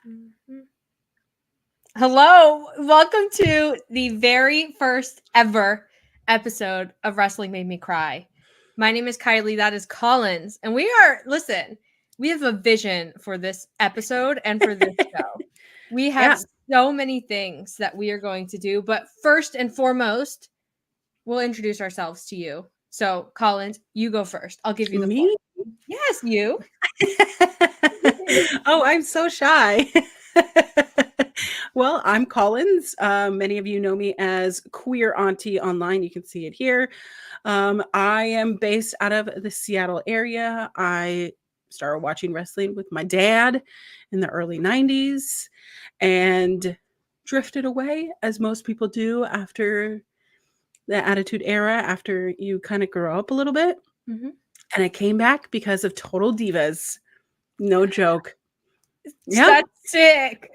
Mm-hmm. Hello, welcome to the very first ever episode of Wrestling Made Me Cry. My name is Kiley, that is Collins, and we have a vision for this episode and for this show. We have so many things that we are going to do, but first and foremost, we'll introduce ourselves to you. So, Collins, you go first. I'll give you the floor. Yes, you. Oh, I'm so shy. Well, I'm Collins. Many of you know me as Queer Auntie online. You can see it here. I am based out of the Seattle area. I started watching wrestling with my dad in the early 90s and drifted away, as most people do after the Attitude Era, after you kind of grow up a little bit. Mm-hmm. And I came back because of Total Divas. No joke. Yeah, that's sick.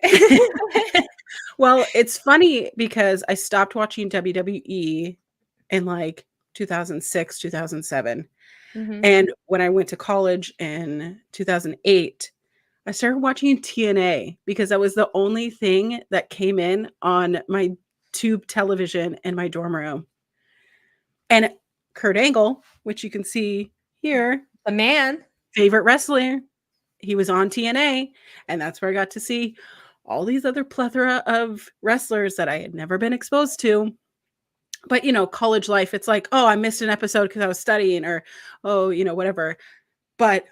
Well, it's funny because I stopped watching WWE in like 2006, 2007. Mm-hmm. And when I went to college in 2008, I started watching TNA because that was the only thing that came in on my tube television in my dorm room. And Kurt Angle, which you can see here, the man, favorite wrestler, he was on TNA, and that's where I got to see all these other plethora of wrestlers that I had never been exposed to. But, you know, college life, it's like, oh, I missed an episode because I was studying, or, oh, you know, whatever. But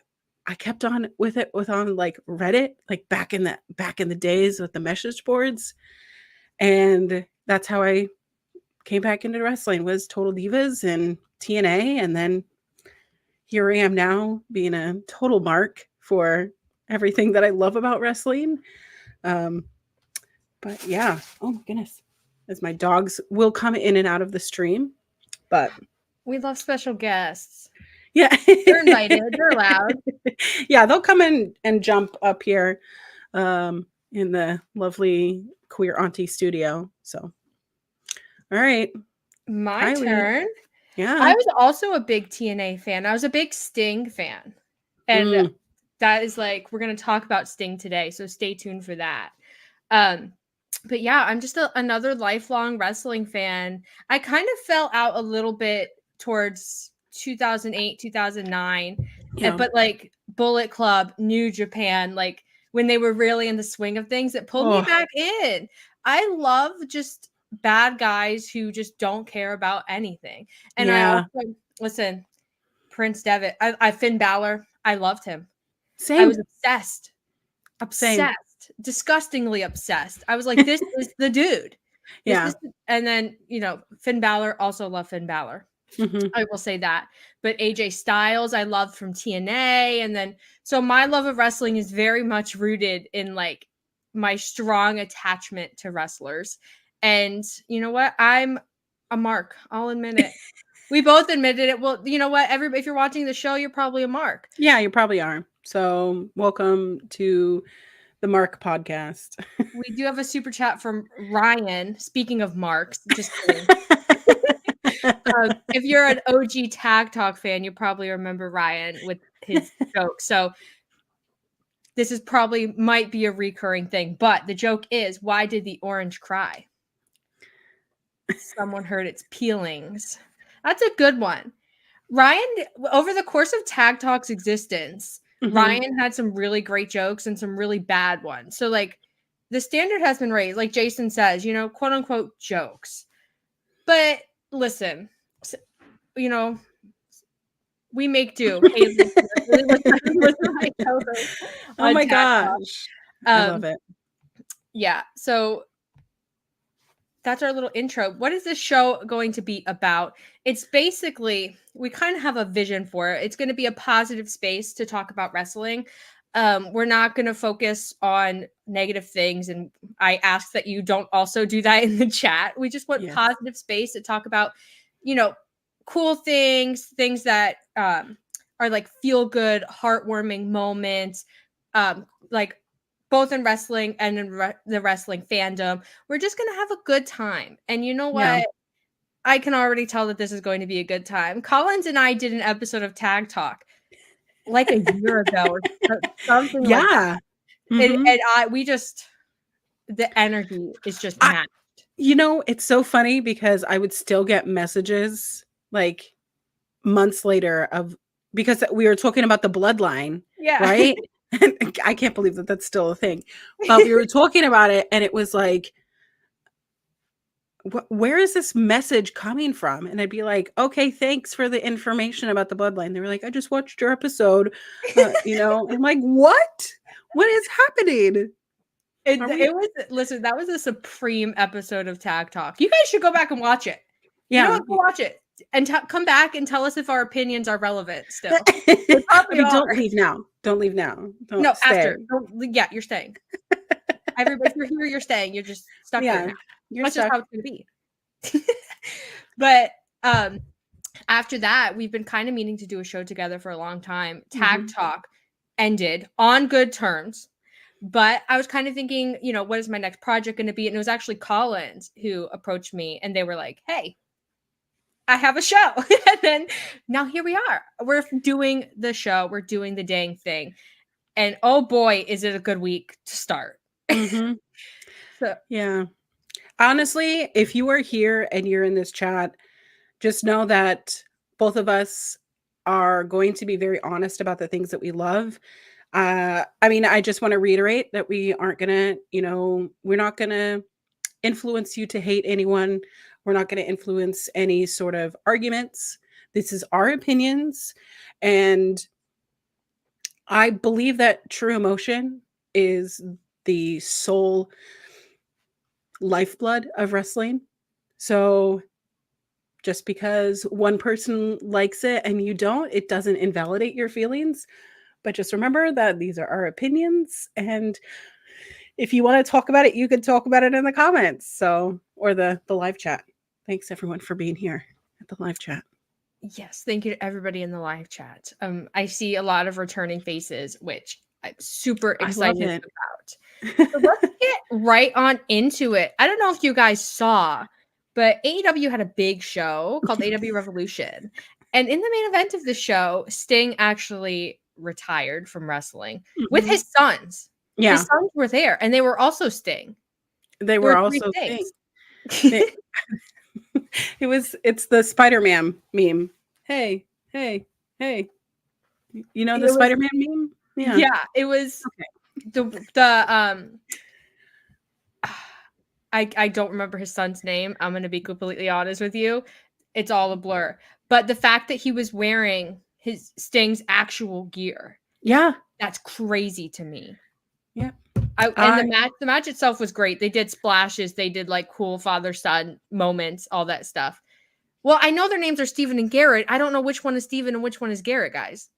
I kept on with it on like Reddit, like back in the days with the message boards. And that's how I came back into wrestling, was Total Divas and TNA. And then here I am now being a total mark for everything that I love about wrestling. But yeah, oh my goodness, as my dogs will come in and out of the stream, but we love special guests. Yeah, they're invited, they're allowed. Yeah, they'll come in and jump up here in the lovely Queer Auntie studio. So, all right, my turn. Yeah, I was also a big TNA fan. I was a big Sting fan, and that is like, we're going to talk about Sting today, so stay tuned for that. But yeah, I'm just another lifelong wrestling fan. I kind of fell out a little bit towards 2008, 2009, but like Bullet Club, New Japan, like when they were really in the swing of things, it pulled me back in. I love just bad guys who just don't care about anything. And I also, listen, Prince Devitt, I Finn Balor, I loved him. Same. I was obsessed. Disgustingly obsessed. I was like, this is the dude. And then, you know, Finn Balor, also love Finn Balor. Mm-hmm. I will say that. But AJ Styles, I loved from TNA. And then, so my love of wrestling is very much rooted in like my strong attachment to wrestlers. And you know what? I'm a mark. I'll admit it. We both admitted it. Well, you know what? If you're watching the show, you're probably a mark. Yeah, you probably are. So welcome to the Mark podcast. We do have a super chat from Ryan. Speaking of marks, just kidding. If you're an OG Tag Talk fan, you probably remember Ryan with his joke. So this is probably might be a recurring thing, but the joke is, why did the orange cry? Someone heard its peelings. That's a good one. Ryan, over the course of Tag Talk's existence, Ryan had some really great jokes and some really bad ones. So like the standard has been raised, like Jason says, you know, quote unquote jokes. But listen, you know, we make do. Oh my gosh. I love it. Yeah. So that's our little intro. What is this show going to be about? It's basically, we kind of have a vision for it. It's going to be a positive space to talk about wrestling. We're not going to focus on negative things. And I ask that you don't also do that in the chat. We just want positive space to talk about, you know, cool things that are like feel good, heartwarming moments, like both in wrestling and in the wrestling fandom. We're just going to have a good time. And you know what? Yeah. I can already tell that this is going to be a good time. Collins and I did an episode of Tag Talk like a year ago or something like that. Mhm. The energy is just I matched. it's so funny because I would still get messages, like, months later because we were talking about the bloodline, Yeah. right? And I can't believe that that's still a thing. But we were talking about it, and it was like, where is this message coming from? And I'd be like, okay, thanks for the information about the bloodline. They were like, I just watched your episode. I'm like, what is happening? Are we? It was listen, that was a supreme episode of Tag Talk. You guys should go back and watch it. You know Yeah. what? Go watch it and come back and tell us if our opinions are relevant still. They I probably mean, are. don't leave now. Don't leave now. No, Don't stay. after. Yeah, you're staying. Everybody, if you're here, you're staying. You're just stuck here Yeah, now. you're That's just stuck. how it's gonna be. But after that, we've been kind of meaning to do a show together for a long time. Tag Talk ended on good terms. But I was kind of thinking, what is my next project going to be? And it was actually Collins who approached me and they were like, hey, I have a show. And then now here we are. We're doing the show. We're doing the dang thing. And oh boy, is it a good week to start. Mhm. So Yeah. Honestly, if you are here and you're in this chat, just know that both of us are going to be very honest about the things that we love. I mean, I just want to reiterate that we aren't going to, we're not going to influence you to hate anyone. We're not going to influence any sort of arguments. This is our opinions. And I believe that true emotion is the sole lifeblood of wrestling. So just because one person likes it and you don't, it doesn't invalidate your feelings. But just remember that these are our opinions. And if you want to talk about it, you can talk about it in the comments. Or the live chat. Thanks everyone for being here at the live chat. yes, thank you to everybody in the live chat. I see a lot of returning faces, which I'm super excited about. So let's get right on into it. I don't know if you guys saw, but AEW had a big show called AEW Revolution. And in the main event of the show, Sting actually retired from wrestling with his sons. Yeah. His sons were there, and they were also Sting. They There were three also Stings. It's the Spider-Man meme. Hey, hey, hey. You know the Spider-Man meme? Yeah, it was okay. I don't remember his son's name. I'm going to be completely honest with you. It's all a blur. But the fact that he was wearing his Sting's actual gear. Yeah. That's crazy to me. Yeah. And the match itself was great. They did splashes, they did like cool father-son moments, all that stuff. Well, I know their names are Steven and Garrett. I don't know which one is Steven and which one is Garrett, guys.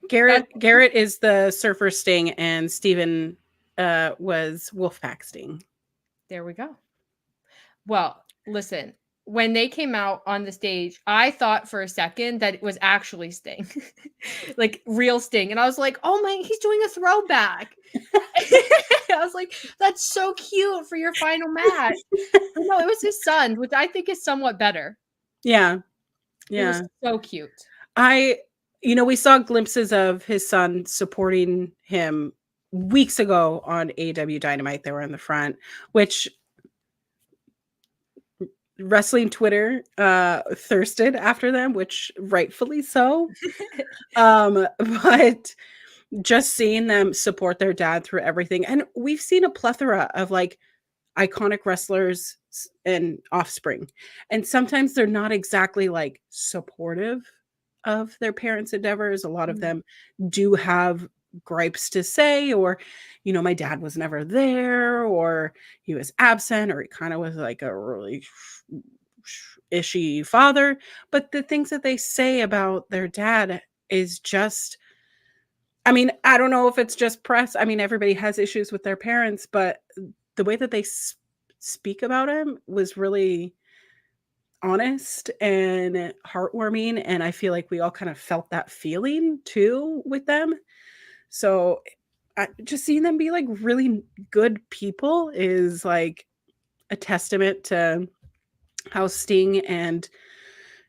Garrett is the Surfer Sting and Steven was Wolfpack Sting. There we go. Well, listen, when they came out on the stage, I thought for a second that it was actually Sting, like real Sting. And I was like, oh my, he's doing a throwback. I was like, that's so cute for your final match. But no, it was his son, which I think is somewhat better. Yeah. It was so cute. We saw glimpses of his son supporting him weeks ago on AEW Dynamite. They were in the front, which wrestling Twitter thirsted after them, which rightfully so. But just seeing them support their dad through everything. And we've seen a plethora of like iconic wrestlers and offspring. And sometimes they're not exactly like supportive of their parents' endeavors. A lot of them do have gripes to say, or, my dad was never there, or he was absent, or he kind of was like a really ishy father. But the things that they say about their dad is just, I mean, I don't know if it's just press. I mean, everybody has issues with their parents, but the way that they speak about him was really honest and heartwarming. And I feel like we all kind of felt that feeling too with them. So just seeing them be like really good people is like a testament to how Sting and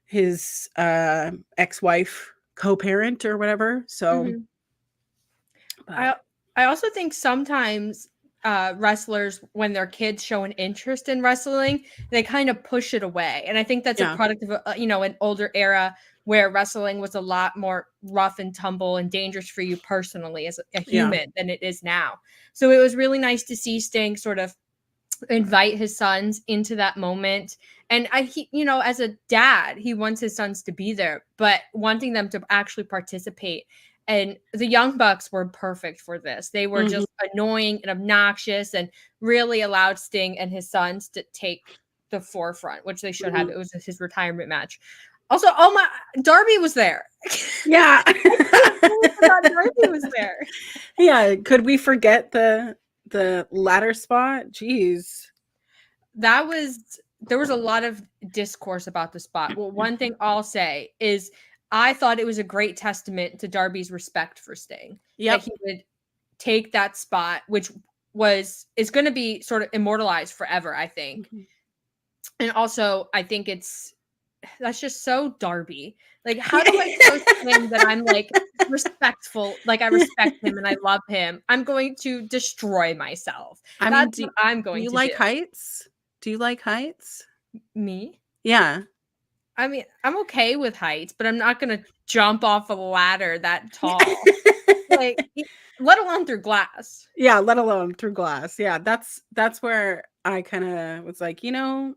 his ex-wife co-parent or whatever. So I I also think sometimes wrestlers, when their kids show an interest in wrestling, they kind of push it away. And I think that's a Yeah. product of, an older era where wrestling was a lot more rough and tumble and dangerous for you personally as a human than it is now. So it was really nice to see Sting sort of invite his sons into that moment. And as a dad, he wants his sons to be there, but wanting them to actually participate. And the Young Bucks were perfect for this. They were just annoying and obnoxious and really allowed Sting and his sons to take the forefront, which they should have. It was his retirement match. Also, Darby was there. Yeah. Darby was there. Yeah. Could we forget the ladder spot? Jeez. There was a lot of discourse about the spot. Well, one thing I'll say is I thought it was a great testament to Darby's respect for Sting. Yep. That he would take that spot, which is going to be sort of immortalized forever, I think. And also, I think that's just so Darby. Like, how do I show Sting that I'm like respectful? Like, I respect him and I love him. I'm going to destroy myself. That's what I'm going to do. Do you like heights? Do you like heights? Me? Yeah. I mean, I'm okay with heights, but I'm not going to jump off a ladder that tall. Like, let alone through glass. Yeah, let alone through glass. Yeah, that's where I kind of was like, I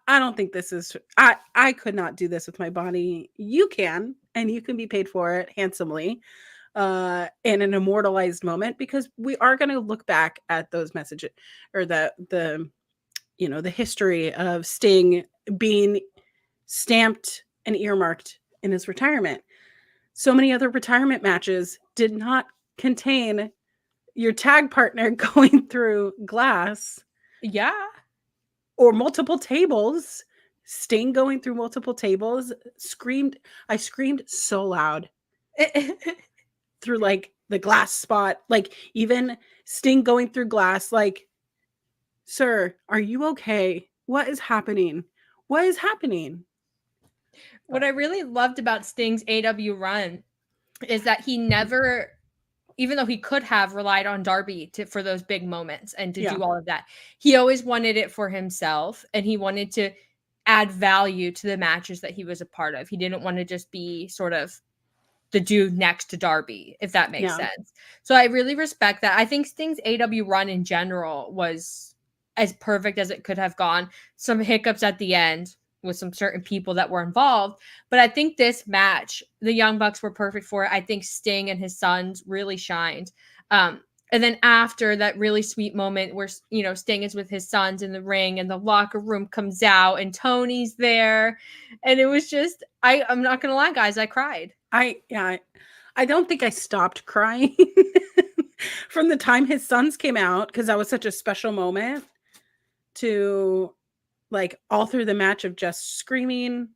don't think this is, I could not do this with my body. You can, and you can be paid for it handsomely in an immortalized moment, because we are going to look back at those messages, or the history of Sting being stamped and earmarked in his retirement. So many other retirement matches did not contain your tag partner going through glass. Yeah. Or multiple tables. Sting going through multiple tables. I screamed so loud through like the glass spot. Like, even Sting going through glass, like, sir, are you okay? What is happening? What is happening? What I really loved about Sting's AEW run is that he never, even though he could have relied on Darby for those big moments and to do all of that, he always wanted it for himself, and he wanted to add value to the matches that he was a part of. He didn't want to just be sort of the dude next to Darby, if that makes sense. So I really respect that. I think Sting's AEW run in general was as perfect as it could have gone. Some hiccups at the end with some certain people that were involved. But I think this match, the Young Bucks were perfect for it. I think Sting and his sons really shined. And then after that really sweet moment where, Sting is with his sons in the ring and the locker room comes out and Tony's there. And it was just, I'm not going to lie, guys, I cried. I don't think I stopped crying from the time his sons came out, because that was such a special moment, to like all through the match of just screaming.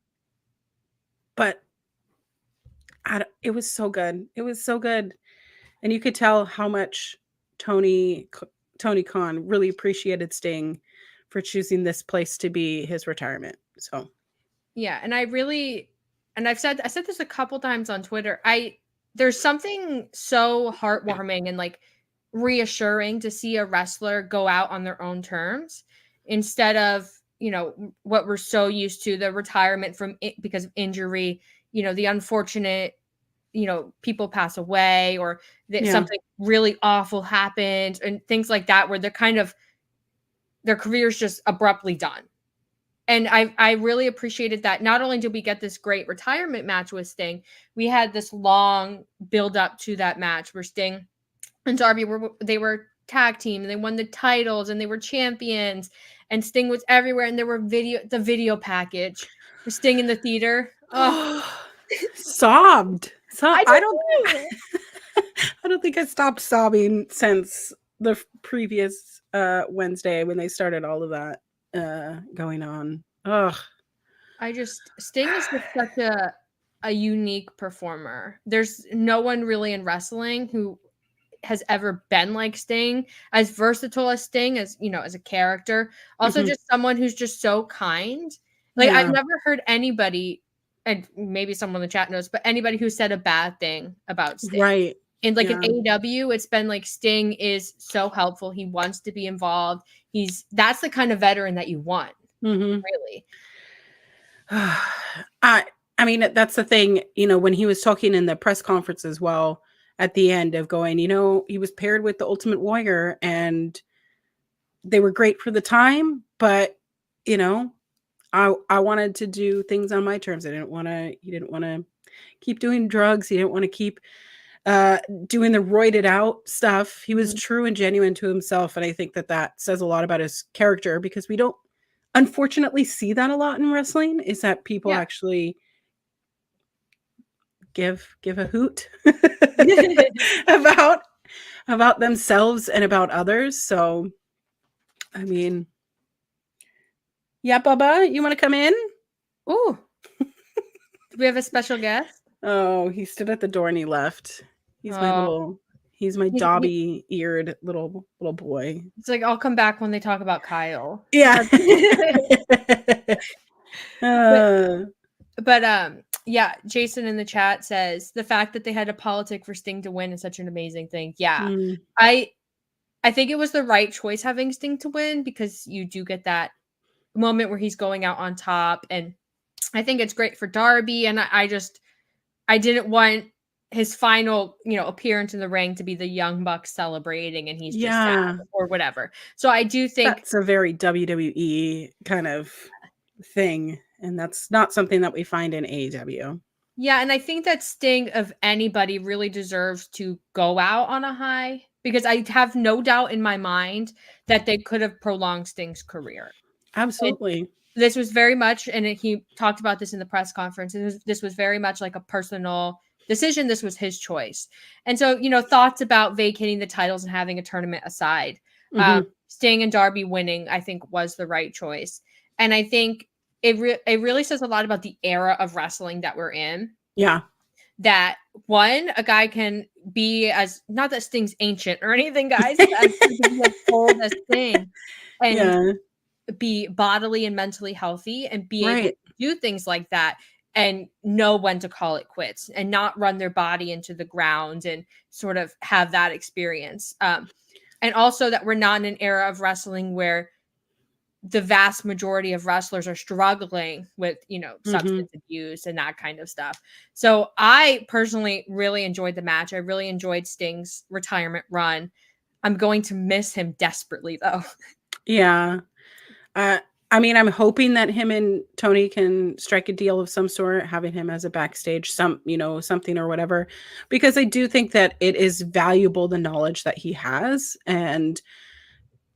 But it was so good. It was so good. And you could tell how much Tony Khan really appreciated Sting for choosing this place to be his retirement. So yeah, and I said this a couple times on Twitter. There's something so heartwarming and like reassuring to see a wrestler go out on their own terms instead of, what we're so used to, the retirement from it because of injury, the unfortunate, people pass away, or that something really awful happened and things like that, where they're kind of, their career's just abruptly done. And I really appreciated that. Not only did we get this great retirement match with Sting, we had this long build up to that match where Sting and Darby were tag team, and they won the titles, and they were champions, and Sting was everywhere, and there were the video package for Sting in the theater. Oh, sobbed. I don't think I stopped sobbing since the previous Wednesday when they started all of that going on. Ugh. Sting is just such a unique performer. There's no one really in wrestling who has ever been like Sting, as versatile as Sting, as as a character. Also, just someone who's just so kind. Like, I've never heard anybody, and maybe someone in the chat knows, but anybody who said a bad thing about Sting. Right. And like in Yeah. AEW, it's been like Sting is so helpful. He wants to be involved. That's the kind of veteran that you want, Mhm. really. I mean, that's the thing, when he was talking in the press conference as well at the end of going, he was paired with the Ultimate Warrior and they were great for the time, but I wanted to do things on my terms. He didn't want to keep doing drugs. He didn't want to keep doing the roided out stuff. He was Mhm. true and genuine to himself. And I think that says a lot about his character because we don't unfortunately see that a lot in wrestling is that people Yeah. actually give a hoot Ooh, about themselves and about others. So, I mean, yeah, Bubba, you want to come in? do we have a special guest? Oh, he stood at the door and he left. He's my Oh, little he's my Dobby-eared little boy. it's like I'll come back when they talk about Kyle. Yeah. but uh, yeah, Jason in the chat says the fact that they had a politic for Sting to win is such an amazing thing. Yeah. mm, I think it was the right choice having Sting to win because you do get that moment where he's going out on top, and I think it's great for Darby. And I didn't want his final appearance in the ring to be the Young Bucks celebrating and he's just sad yeah. or whatever. So I do think That's a very WWE kind of thing, and that's not something that we find in AEW. yeah, and I think that Sting of anybody really deserves to go out on a high because I have no doubt in my mind that they could have prolonged Sting's career. And Absolutely. this was very much, and he talked about this in the press conference, this was very much like a personal decision. This was his choice. And so, thoughts about vacating the titles and having a tournament aside, Mhm. Sting and Darby winning, I think, was the right choice. And I think it really says a lot about the era of wrestling that we're in. Yeah. That one, a guy can be as not that Sting's ancient or anything, guys, but as old as Sting and Yeah. be bodily and mentally healthy and be able to Right. do things like that and know when to call it quits and not run their body into the ground and sort of have that experience. And also that we're not in an era of wrestling where the vast majority of wrestlers are struggling with, Mhm. substance abuse and that kind of stuff. So I personally really enjoyed the match. I really enjoyed Sting's retirement run. I'm going to miss him desperately though. Yeah. Uh, I mean, I'm hoping that him and Tony can strike a deal of some sort, having him as a backstage, something or whatever, because I do think that it is valuable the knowledge that he has and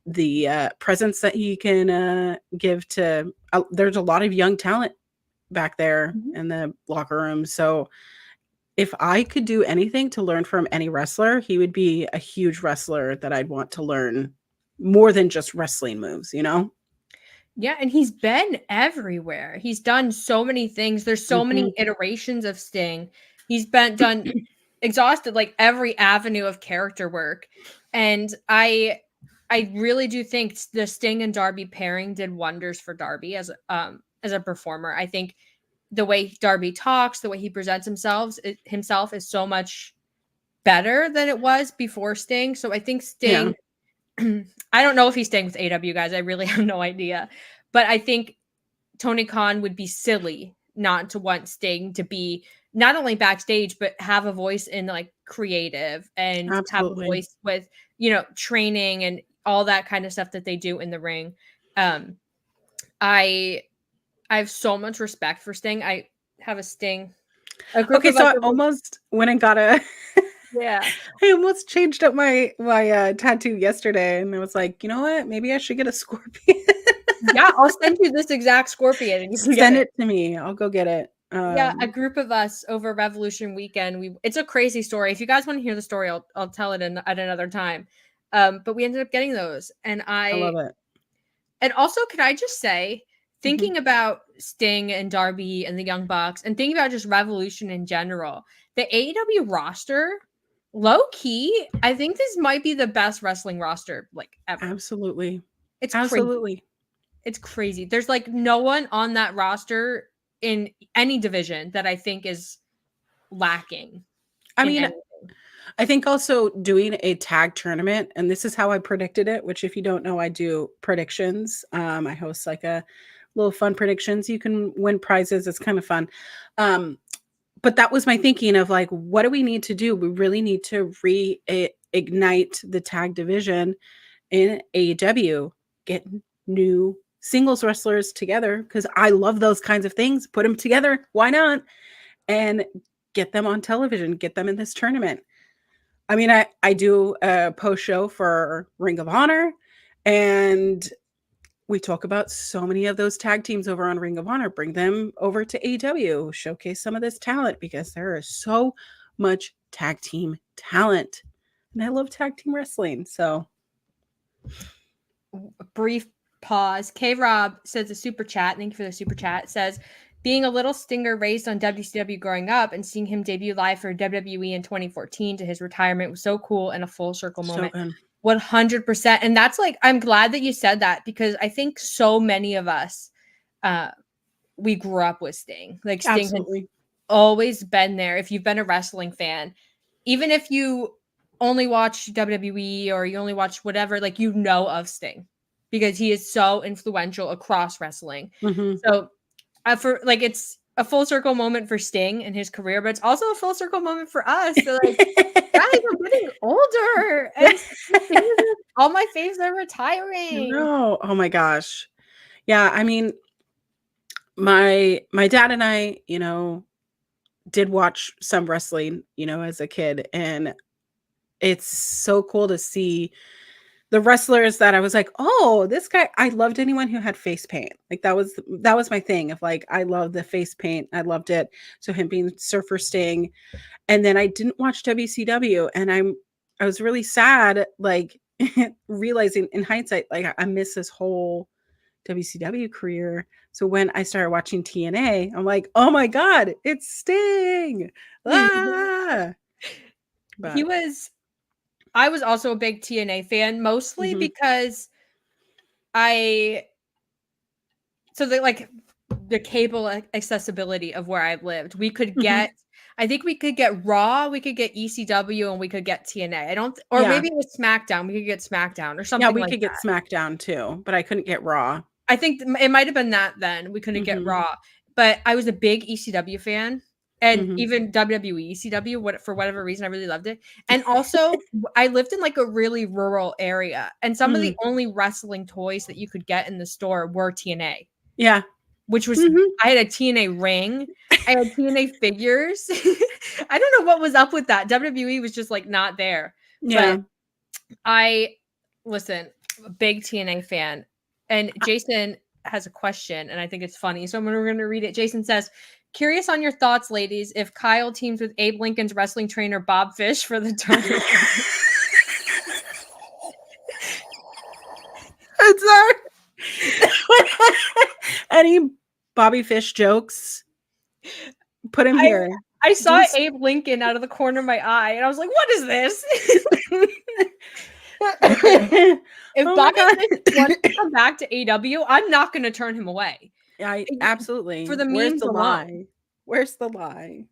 the presence that he can give to. There's a lot of young talent back there Mhm. in the locker room, so if I could do anything to learn from any wrestler, he would be a huge wrestler that I'd want to learn more than just wrestling moves, you know? Yeah, and he's been everywhere. He's done so many things. There's so Mhm. many iterations of Sting. He's been done exhausted like every avenue of character work. And I really do think the Sting and Darby pairing did wonders for Darby as a performer. I think the way Darby talks, the way he presents himself is so much better than it was before Sting. So I think Yeah. Sting I don't know if he's staying with AW guys. I really have no idea. But I think Tony Khan would be silly not to want Sting to be not only backstage, but have a voice in like creative and have a Absolutely. voice with, training and all that kind of stuff that they do in the ring. Um, I I have so much respect for Sting. I have a group Okay, of so us I over, almost went and got a yeah. I almost changed up my tattoo yesterday, and I was like, "You know what? Maybe I should get a scorpion." Yeah, I'll send you this exact scorpion and you can get Send it. it to me. I'll go get it. Yeah, a group of us over Revolution weekend. It's a crazy story. If you guys want to hear the story, I'll tell it at another time. But we ended up getting those, and I love it. also, can I just say, Mhm. thinking about Sting and Darby and the Young Bucks, and thinking about just Revolution in general, the AEW roster, low key, I think this might be the best wrestling roster like ever. Absolutely. It's crazy. Absolutely. It's crazy. There's like no one on that roster in any division that I think is lacking I in mean, anything. I think also doing a tag tournament, and this is how I predicted it, which if you don't know, I do predictions. I host like a little fun predictions. You can win prizes. It's kind of fun. Um, but that was my thinking of like, what do we need to do? We really need to reignite the tag division in AEW, get new singles wrestlers together because I love those kinds of things. Put them together. Why not? And get them on television, get them in this tournament. I mean, I do a post show for Ring of Honor, and we talk about so many of those tag teams over on Ring of Honor. Bring them over to AEW, showcase some of this talent because there is so much tag team talent. And I love tag team wrestling. So, Brief pause. K Rob says a super chat. Thank you for the super chat. Says, being a little Stinger raised on WCW growing up and seeing him debut live for WWE in 2014 to his retirement was so cool and a full circle moment. good. 100%. And that's like, I'm glad that you said that because I think so many of us, we grew up with Sting. Like Sting Absolutely. has always been there. If you've been a wrestling fan, even if you only watch WWE or you only watch whatever, like you know of Sting because he is so influential across wrestling. Mhm. So for like it's a full circle moment for Sting and his career, but it's also a full circle moment for us. So like guys, we're getting older and all my faves are retiring. No. Oh my gosh. Yeah, I mean, my dad and I, did watch some wrestling, as a kid, and it's so cool to see the wrestlers that I was like, "Oh, this guy." I loved anyone who had face paint. Like that was my thing of like I loved the face paint. I loved it. So him being Surfer Sting, and then I didn't watch WCW, and I was really sad, like realizing in hindsight, like I missed this whole WCW career. So when I started watching TNA, I'm like, oh my God, it's Sting. Ah! But I was also a big TNA fan, mostly because the cable accessibility of where I lived, we could get, I think we could get Raw, we could get ECW, and we could get TNA. Or maybe it was SmackDown. We could get SmackDown or something yeah, we like could that. get SmackDown too, but I couldn't get Raw. I think it might have been that then. We couldn't get Raw. But I was a big ECW fan. And even WWE ECW, for whatever reason, I really loved it. And also, I lived in like a really rural area. And some of the only wrestling toys that you could get in the store were TNA. Yeah. Which was, I had a TNA ring. I had TNA figures. I don't know what was up with that. WWE was just like not there. Yeah. But listen, a big TNA fan. And Jason has a question, and I think it's funny. So we're going to read it. Jason says, curious on your thoughts, ladies, if Kyle teams with Abe Lincoln's wrestling trainer, Bob Fish, for the tournament. I'm sorry. Any Bobby Fish jokes? Put him here. I saw Abe Lincoln out of the corner of my eye, and I was like, what is this? If Bobby Fish wants to come back to AEW, I'm not going to turn him away. Absolutely. For the memes Where's the alone. lie? Where's the lie?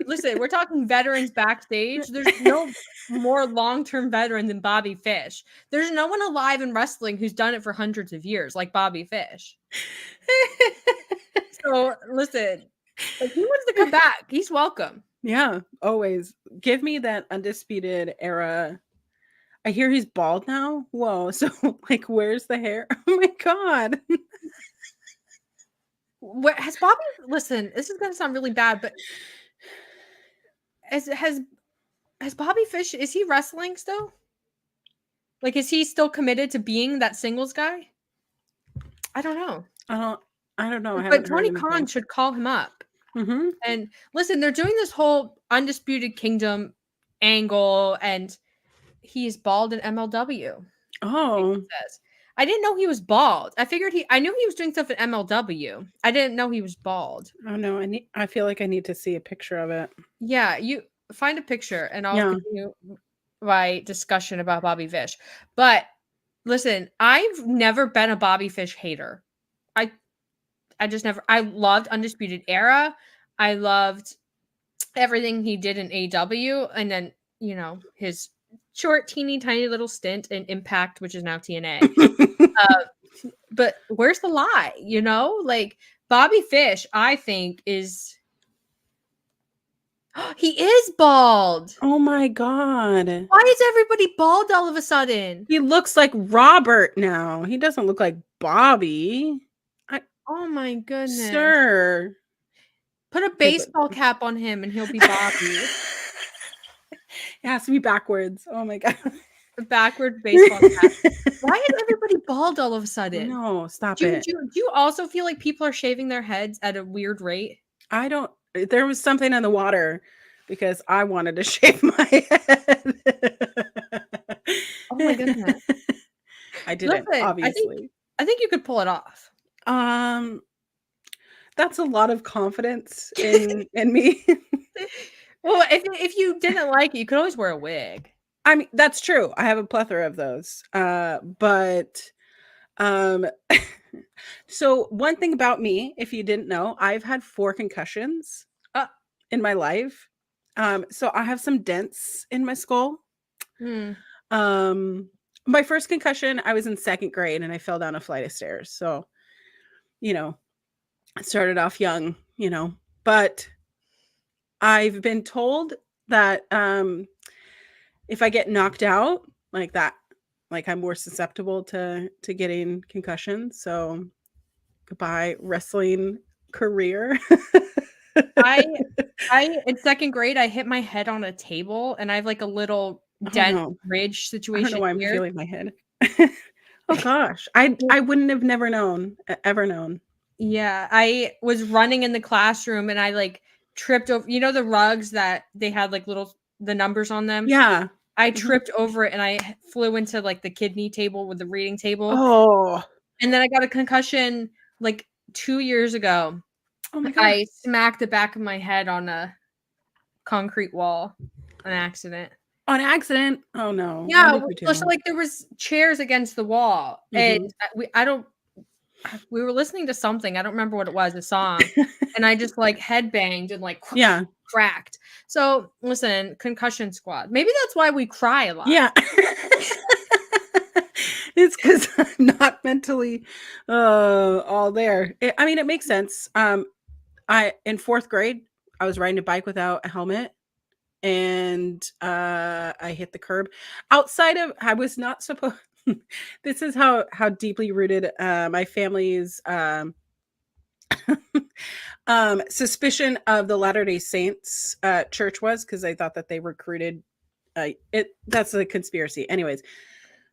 Listen, we're talking veterans backstage. There's no more long-term veteran than Bobby Fish. There's no one alive in wrestling who's done it for hundreds of years like Bobby Fish. So listen, if he wants to come back, he's welcome. Yeah, always. Give me that Undisputed Era. I hear he's bald now. Whoa. So like, where's the hair? Oh my God. Has Bobby, listen, this is going to sound really bad, but has Bobby Fish, is he wrestling still? Like, is he still committed to being that singles guy? I don't know. I don't know. But Tony Khan should call him up. And listen, they're doing this whole Undisputed Kingdom angle, and he's bald in MLW. Oh. I didn't know he was bald. I knew he was doing stuff at MLW. I didn't know he was bald. Oh no, I feel like I need to see a picture of it. Yeah, you find a picture and I'll continue my discussion about Bobby Fish. But listen, I've never been a Bobby Fish hater. I just never. I loved Undisputed Era. I loved everything he did in AEW, and then his short, teeny, tiny little stint in Impact, which is now TNA. But where's the lie? Like Bobby Fish, I think is he is bald. Oh my God. Why is everybody bald all of a sudden? He looks like Robert now. He doesn't look like Bobby. Oh my goodness. Sir. Put a baseball cap on him and he'll be Bobby. It has to be backwards. Oh my God. A backward baseball cap. Why is everybody bald all of a sudden? No, stop it. Do you also feel like people are shaving their heads at a weird rate? I don't. There was something in the water because I wanted to shave my head. Oh my goodness. I didn't, obviously. I think you could pull it off. That's a lot of confidence in me. Well, if you didn't like it, you could always wear a wig. I mean, that's true. I have a plethora of those. But so one thing about me, if you didn't know, I've had 4 concussions in my life. So I have some dents in my skull. My first concussion, I was in 2nd grade and I fell down a flight of stairs. So, I started off young, but I've been told that if I get knocked out like that, like I'm more susceptible to getting concussions. So goodbye wrestling career. I in 2nd grade, I hit my head on a table and I have like a little dent ridge situation. I don't know why I'm feeling my head. Oh gosh. I wouldn't have ever known. Yeah. I was running in the classroom and I like tripped over, the rugs that they had like the numbers on them. Yeah. I tripped over it and I flew into like the kidney table with the reading table. Oh. And then I got a concussion like 2 years ago. Oh my God. I smacked the back of my head on a concrete wall on accident. On accident? Oh no. Yeah, so like there was chairs against the wall and we were listening to something. I don't remember what it was, a song. And I just like headbanged and like cracked. So listen, concussion squad. Maybe that's why we cry a lot. Yeah. It's because I'm not mentally all there. I mean, it makes sense. In 4th grade, I was riding a bike without a helmet and I hit the curb. I was not supposed. This is how deeply rooted my family's suspicion of the Latter-day Saints church was, because I thought that they recruited that's a conspiracy. Anyways,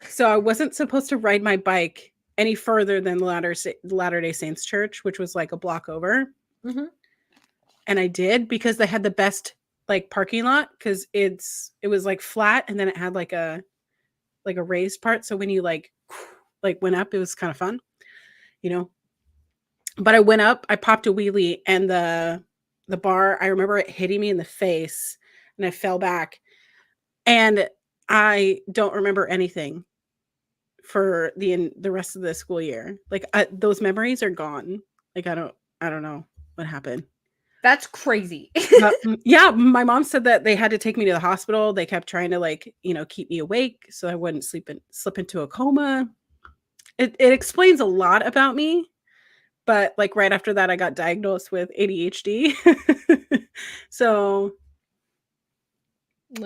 so I wasn't supposed to ride my bike any further than the Latter-day Saints church, which was like a block over. And I did, because they had the best like parking lot, because it was like flat and then it had like a raised part. So when you like went up, it was kind of fun, but I went up, I popped a wheelie and the bar, I remember it hitting me in the face and I fell back and I don't remember anything for the rest of the school year. Like those memories are gone. Like, I don't know what happened. That's crazy. Yeah, my mom said that they had to take me to the hospital. They kept trying to keep me awake so I wouldn't slip into a coma. It explains a lot about me, but like right after that, I got diagnosed with ADHD. So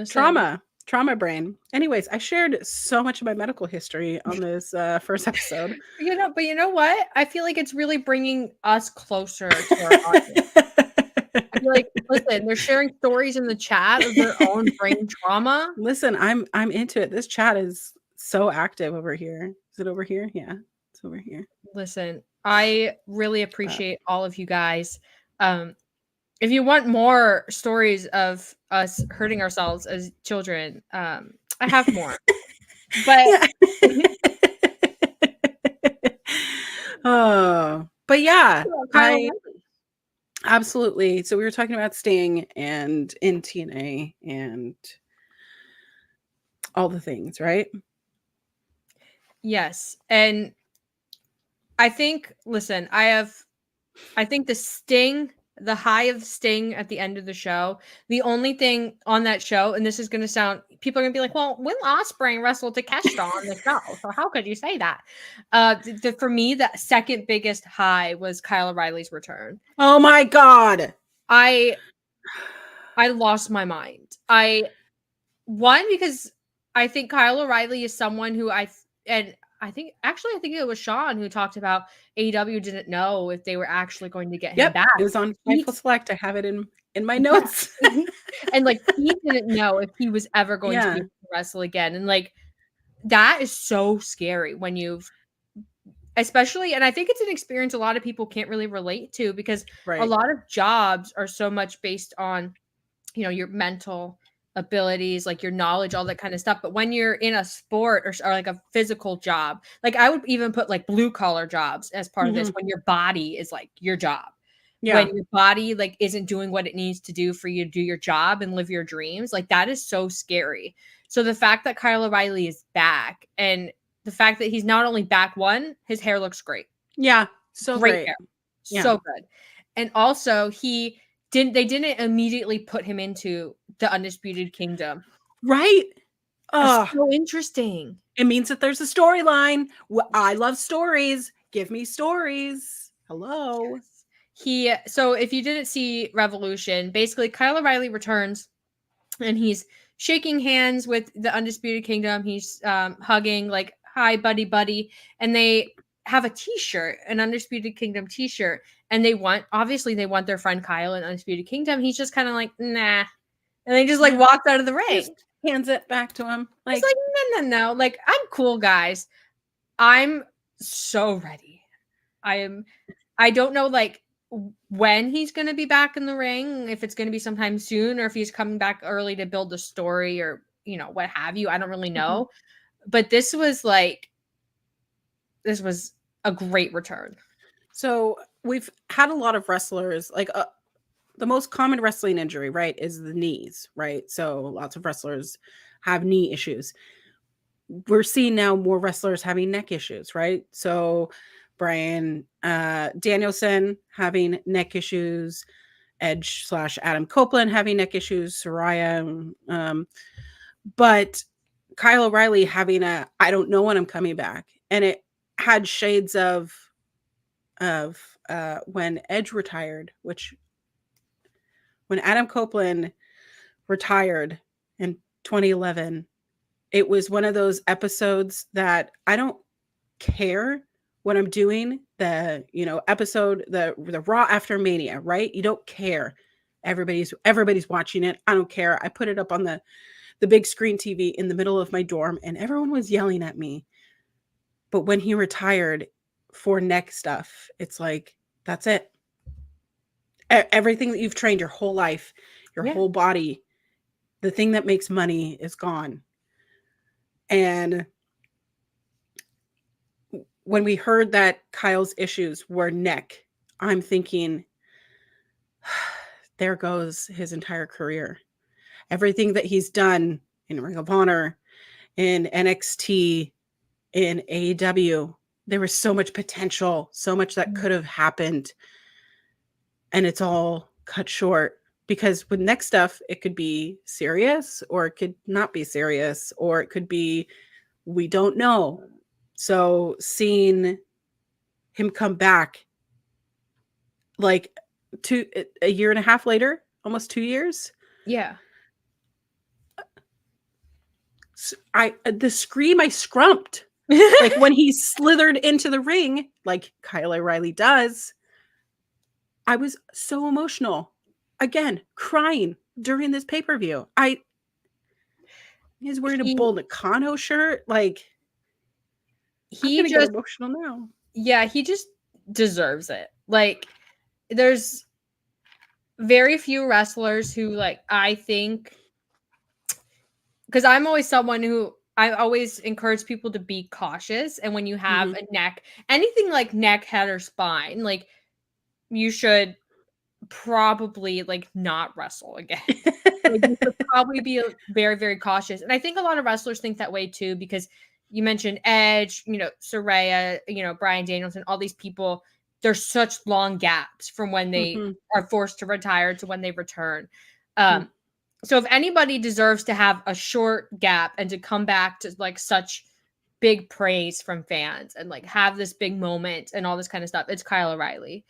trauma brain. Anyways, I shared so much of my medical history on this first episode. But you know what? I feel like it's really bringing us closer to our audience. I feel like, listen, they're sharing stories in the chat of their own brain trauma. Listen, I'm into it. This chat is so active over here. Is it over here? Yeah, it's over here. Listen, I really appreciate all of you guys. If you want more stories of us hurting ourselves as children, I have more. But but yeah, absolutely. So we were talking about Sting and in TNA and all the things, right? Yes. And I think, listen, I think the Sting the high of Sting at the end of the show. The only thing on that show, and this is going to sound, people are going to be like, well, Will Ospreay wrestled Takeshita on the show, so how could you say that? For me, the second biggest high was Kyle O'Reilly's return. Oh my God. I lost my mind. Because I think Kyle O'Reilly is someone who I think it was Sean who talked about AEW didn't know if they were actually going to get him back. It was on Fightful Select. I have it in my notes. And like he didn't know if he was ever going to be able to wrestle again. And like that is so scary when especially, and I think it's an experience a lot of people can't really relate to because a lot of jobs are so much based on, your mental abilities, like your knowledge, all that kind of stuff. But when you're in a sport or like a physical job, like I would even put like blue collar jobs as part of this, when your body is like your job. When your body like isn't doing what it needs to do for you to do your job and live your dreams, like that is so scary. So the fact that Kyle O'Reilly is back, and the fact that he's not only back, his hair looks great. Yeah. So great hair. Yeah. So good. And also they didn't immediately put him into the Undisputed Kingdom. Right. That's so interesting. It means that there's a storyline. I love stories. Give me stories. Hello. So if you didn't see Revolution, basically Kyle O'Reilly returns and he's shaking hands with the Undisputed Kingdom. He's hugging, like, hi, buddy. And they have a t-shirt, an Undisputed Kingdom t-shirt. And they want their friend Kyle in Undisputed Kingdom. He's just kind of like, nah. And they just like walks out of the ring. Just hands it back to him. He's like, no. Like, I'm cool, guys. I'm so ready. I don't know, like, when he's going to be back in the ring, if it's going to be sometime soon or if he's coming back early to build the story or, what have you. I don't really know. But this was a great return. So we've had a lot of wrestlers, like the most common wrestling injury, right, is the knees, right? So lots of wrestlers have knee issues. We're seeing now more wrestlers having neck issues, right? So Bryan Danielson having neck issues, Edge/Adam Copeland having neck issues, Saraya, but Kyle O'Reilly having I don't know when I'm coming back. And it had shades of when Edge retired, when Adam Copeland retired in 2011, it was one of those episodes that I don't care what I'm doing, the episode, the Raw after Mania, right? You don't care. Everybody's watching it. I don't care. I put it up on the big screen TV in the middle of my dorm and everyone was yelling at me. But when he retired for neck stuff, it's like, that's it. Everything that you've trained your whole life, your whole body, the thing that makes money is gone. And when we heard that Kyle's issues were neck, I'm thinking, there goes his entire career. Everything that he's done in Ring of Honor, in NXT, in AEW, there was so much potential, so much that could have happened. And it's all cut short because with next stuff, it could be serious or it could not be serious, or it could be, we don't know. So seeing him come back like a year and a half later, almost 2 years. Yeah. The scream I scrumped. Like when he slithered into the ring, like Kyle O'Reilly does, I was so emotional. Again, crying during this pay-per-view. He's wearing a Bull Nakano shirt. Like, I'm gonna get emotional now. Yeah, he just deserves it. Like, there's very few wrestlers who, like, I think, because I'm always someone who I always encourage people to be cautious. And when you have a neck, anything like neck, head, or spine, like, you should probably like not wrestle again. Like, you should probably be very, very cautious. And I think a lot of wrestlers think that way too, because you mentioned Edge, Saraya, Bryan Danielson, all these people, there's such long gaps from when they are forced to retire to when they return. So if anybody deserves to have a short gap and to come back to like such big praise from fans and like have this big moment and all this kind of stuff, it's Kyle O'Reilly.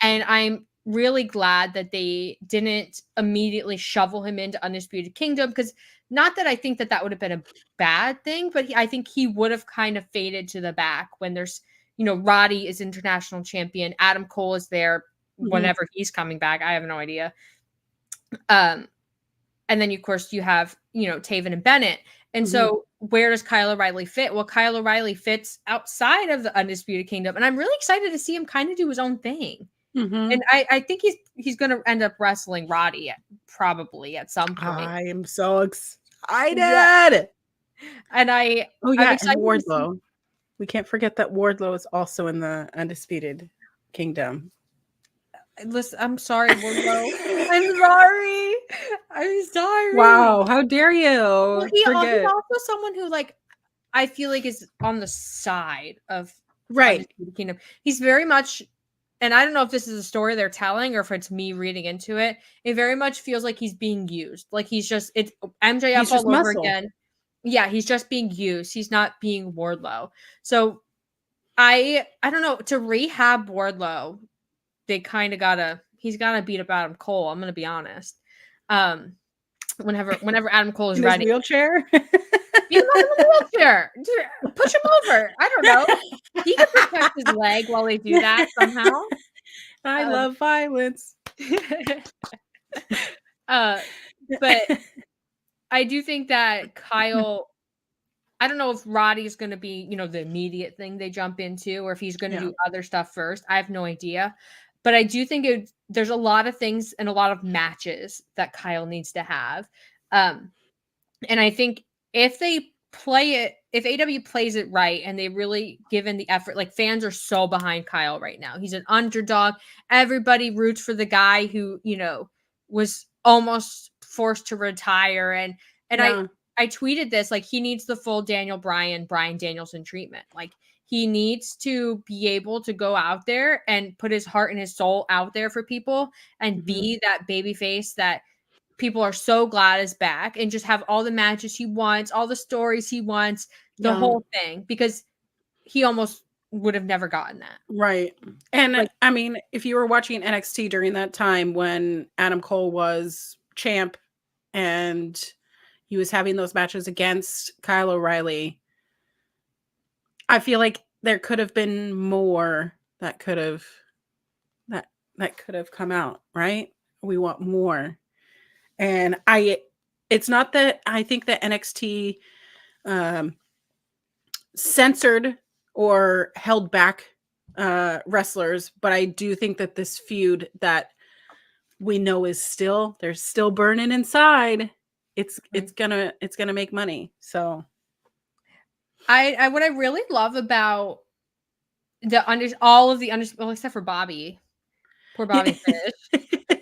And I'm really glad that they didn't immediately shovel him into Undisputed Kingdom, because not that I think that would have been a bad thing, but I think he would have kind of faded to the back when there's, Roddy is international champion. Adam Cole is there whenever he's coming back. I have no idea. And then, of course, you have, Taven and Bennett. And so where does Kyle O'Reilly fit? Well, Kyle O'Reilly fits outside of the Undisputed Kingdom. And I'm really excited to see him kind of do his own thing. And I think he's going to end up wrestling Roddy probably at some point. I am so excited. Yeah. And I'm excited. And Wardlow. We can't forget that Wardlow is also in the Undisputed Kingdom. Listen, I'm sorry, Wardlow. I'm sorry. Wow, how dare you? Well, he's also someone who, like, I feel like is on the side of Undisputed Kingdom. He's very much, and I don't know if this is a story they're telling or if it's me reading into it. It very much feels like he's being used. Like it's MJF all over again. Yeah, he's just being used. He's not being Wardlow. So I don't know, to rehab Wardlow, they kind of he's gotta beat up Adam Cole. I'm gonna be honest. Whenever Adam Cole is ready. His wheelchair? Beat him up in the wheelchair. Push him over. I don't know. He can protect his leg while they do that somehow. I love violence. But I do think that Kyle, I don't know if Roddy's going to be, the immediate thing they jump into, or if he's going to do other stuff first. I have no idea. But I do think there's a lot of things and a lot of matches that Kyle needs to have. And I think if they play it, if AEW plays it right and they really give in the effort, like fans are so behind Kyle right now. He's an underdog. Everybody roots for the guy who, was almost forced to retire. And I tweeted this, like, he needs the full Brian Danielson treatment. Like, he needs to be able to go out there and put his heart and his soul out there for people and be that baby face that people are so glad is back, and just have all the matches he wants, all the stories he wants, the whole thing, because he almost would have never gotten that. Right. And I mean, if you were watching NXT during that time when Adam Cole was champ and he was having those matches against Kyle O'Reilly, I feel like there could have been more that could have come out, right? We want more. And it's not that I think that NXT censored or held back wrestlers, but I do think that this feud that we know there's still burning inside. It's gonna make money. So what I really love about all of the well, except for Bobby, poor Bobby Fish.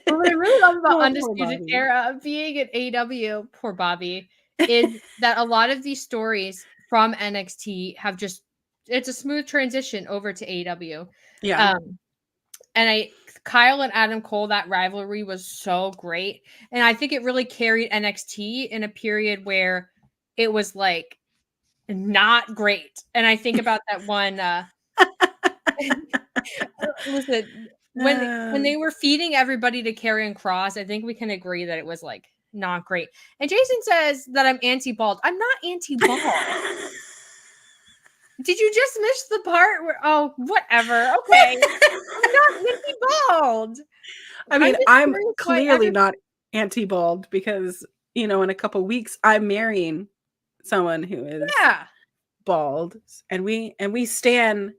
But what I really love about Undisputed Era being at AEW, poor Bobby, is that a lot of these stories from NXT have it's a smooth transition over to AEW. Yeah. And Kyle and Adam Cole, that rivalry was so great. And I think it really carried NXT in a period where it was like not great. And I think about that one, listen, when they were feeding everybody to Karrion Kross, I think we can agree that it was like not great. And Jason says that I'm anti-bald. I'm not anti-bald. Did you just miss the part where, whatever. Okay. I'm not anti-bald. I mean, I'm clearly not anti-bald because, in a couple weeks I'm marrying someone who is bald, and we stan,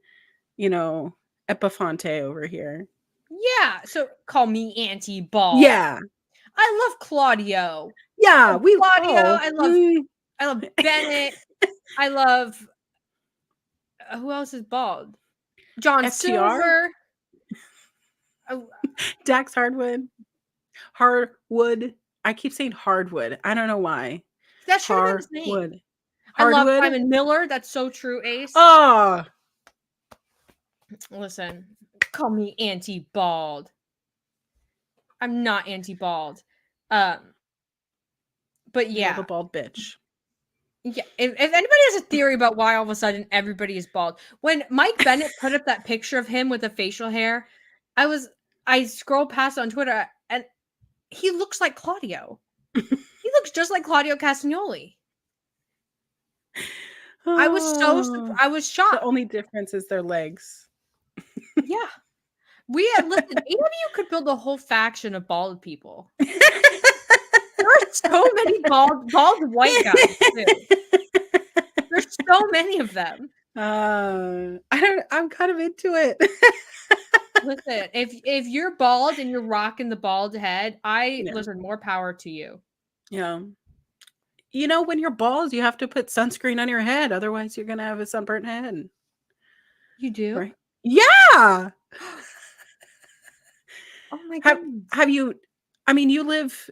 Epiphante over here. Yeah, so call me anti-bald. Yeah. I love Claudio. Yeah, Claudio. I love Bennett. I love who else is bald? John Silver. Dax Hardwood. I keep saying Hardwood. I don't know why. That should have been his name. Hardwood. I love Simon Miller. That's so true, Ace. Oh. Listen, call me anti-bald. I'm not anti-bald. But You know, the yeah. bald bitch. Yeah, if anybody has a theory about why all of a sudden everybody is bald, when Mike Bennett put up that picture of him with the facial hair, I scrolled past on Twitter and he looks like Claudio. He looks just like Claudio Castagnoli. I was Oh, I was the shocked. only difference is their legs. Yeah, listen. AEW could build a whole faction of bald people. There are so many bald white guys too. There's so many of them. I'm kind of into it. Listen, if you're bald and you're rocking the bald head, Yeah. listen, more power to you. Yeah. You know, when you're bald, you have to put sunscreen on your head. Otherwise, you're going to have a sunburnt head. You do? Right? Yeah. Oh my Have goodness. have you I mean, you live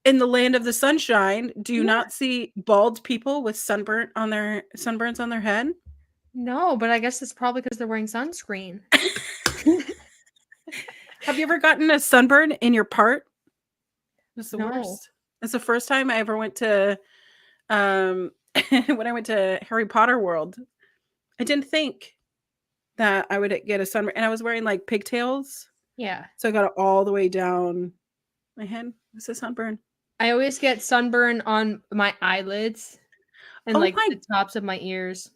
in the land of the sunshine. Do you Yeah. not see bald people with sunburns on their head? No, but I guess it's probably because they're wearing sunscreen. Have you ever gotten a sunburn in your part? That's the No. worst. That's the first time I ever went to when I went to Harry Potter World. I didn't think that I would get a sunburn, and I was wearing like pigtails. Yeah. So I got it all the way down my head. It's a sunburn. I always get sunburn on my eyelids and Oh like my the tops of my ears.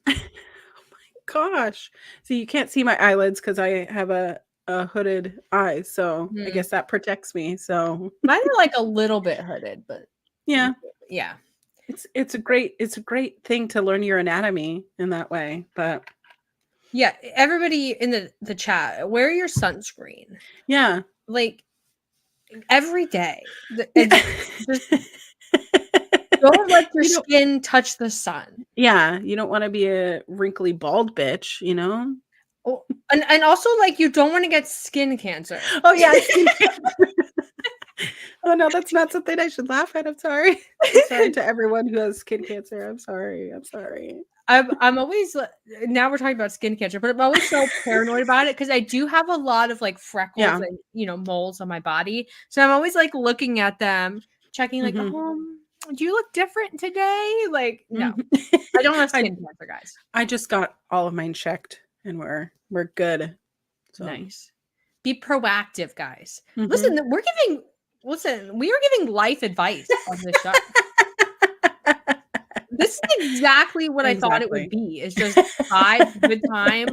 gosh. So you can't see my eyelids because I have a hooded eye. So I guess that protects me. So Mine are like a little bit hooded, but yeah. Yeah. It's a great thing to learn your anatomy in that way. But Yeah, everybody in the chat, wear your sunscreen. yeah. Like every day. Just don't let your skin touch the sun. Yeah, you don't want to be a wrinkly bald bitch, you know? Oh, and also like you don't want to get skin cancer. Oh yeah, skin cancer. Oh no, that's not something I should laugh at. I'm sorry. I'm sorry to everyone who has skin cancer. I'm sorry. I'm always now we're talking about skin cancer, but I'm always so paranoid about it because I do have a lot of like freckles and moles on my body. So I'm always like looking at them, checking like, do you look different today? Like, no. I don't have skin cancer, guys. I just got all of mine checked and we're good. So. Nice. Be proactive, guys. Mm-hmm. Listen, we are giving life advice on this show. This is exactly what I thought it would be. It's just good time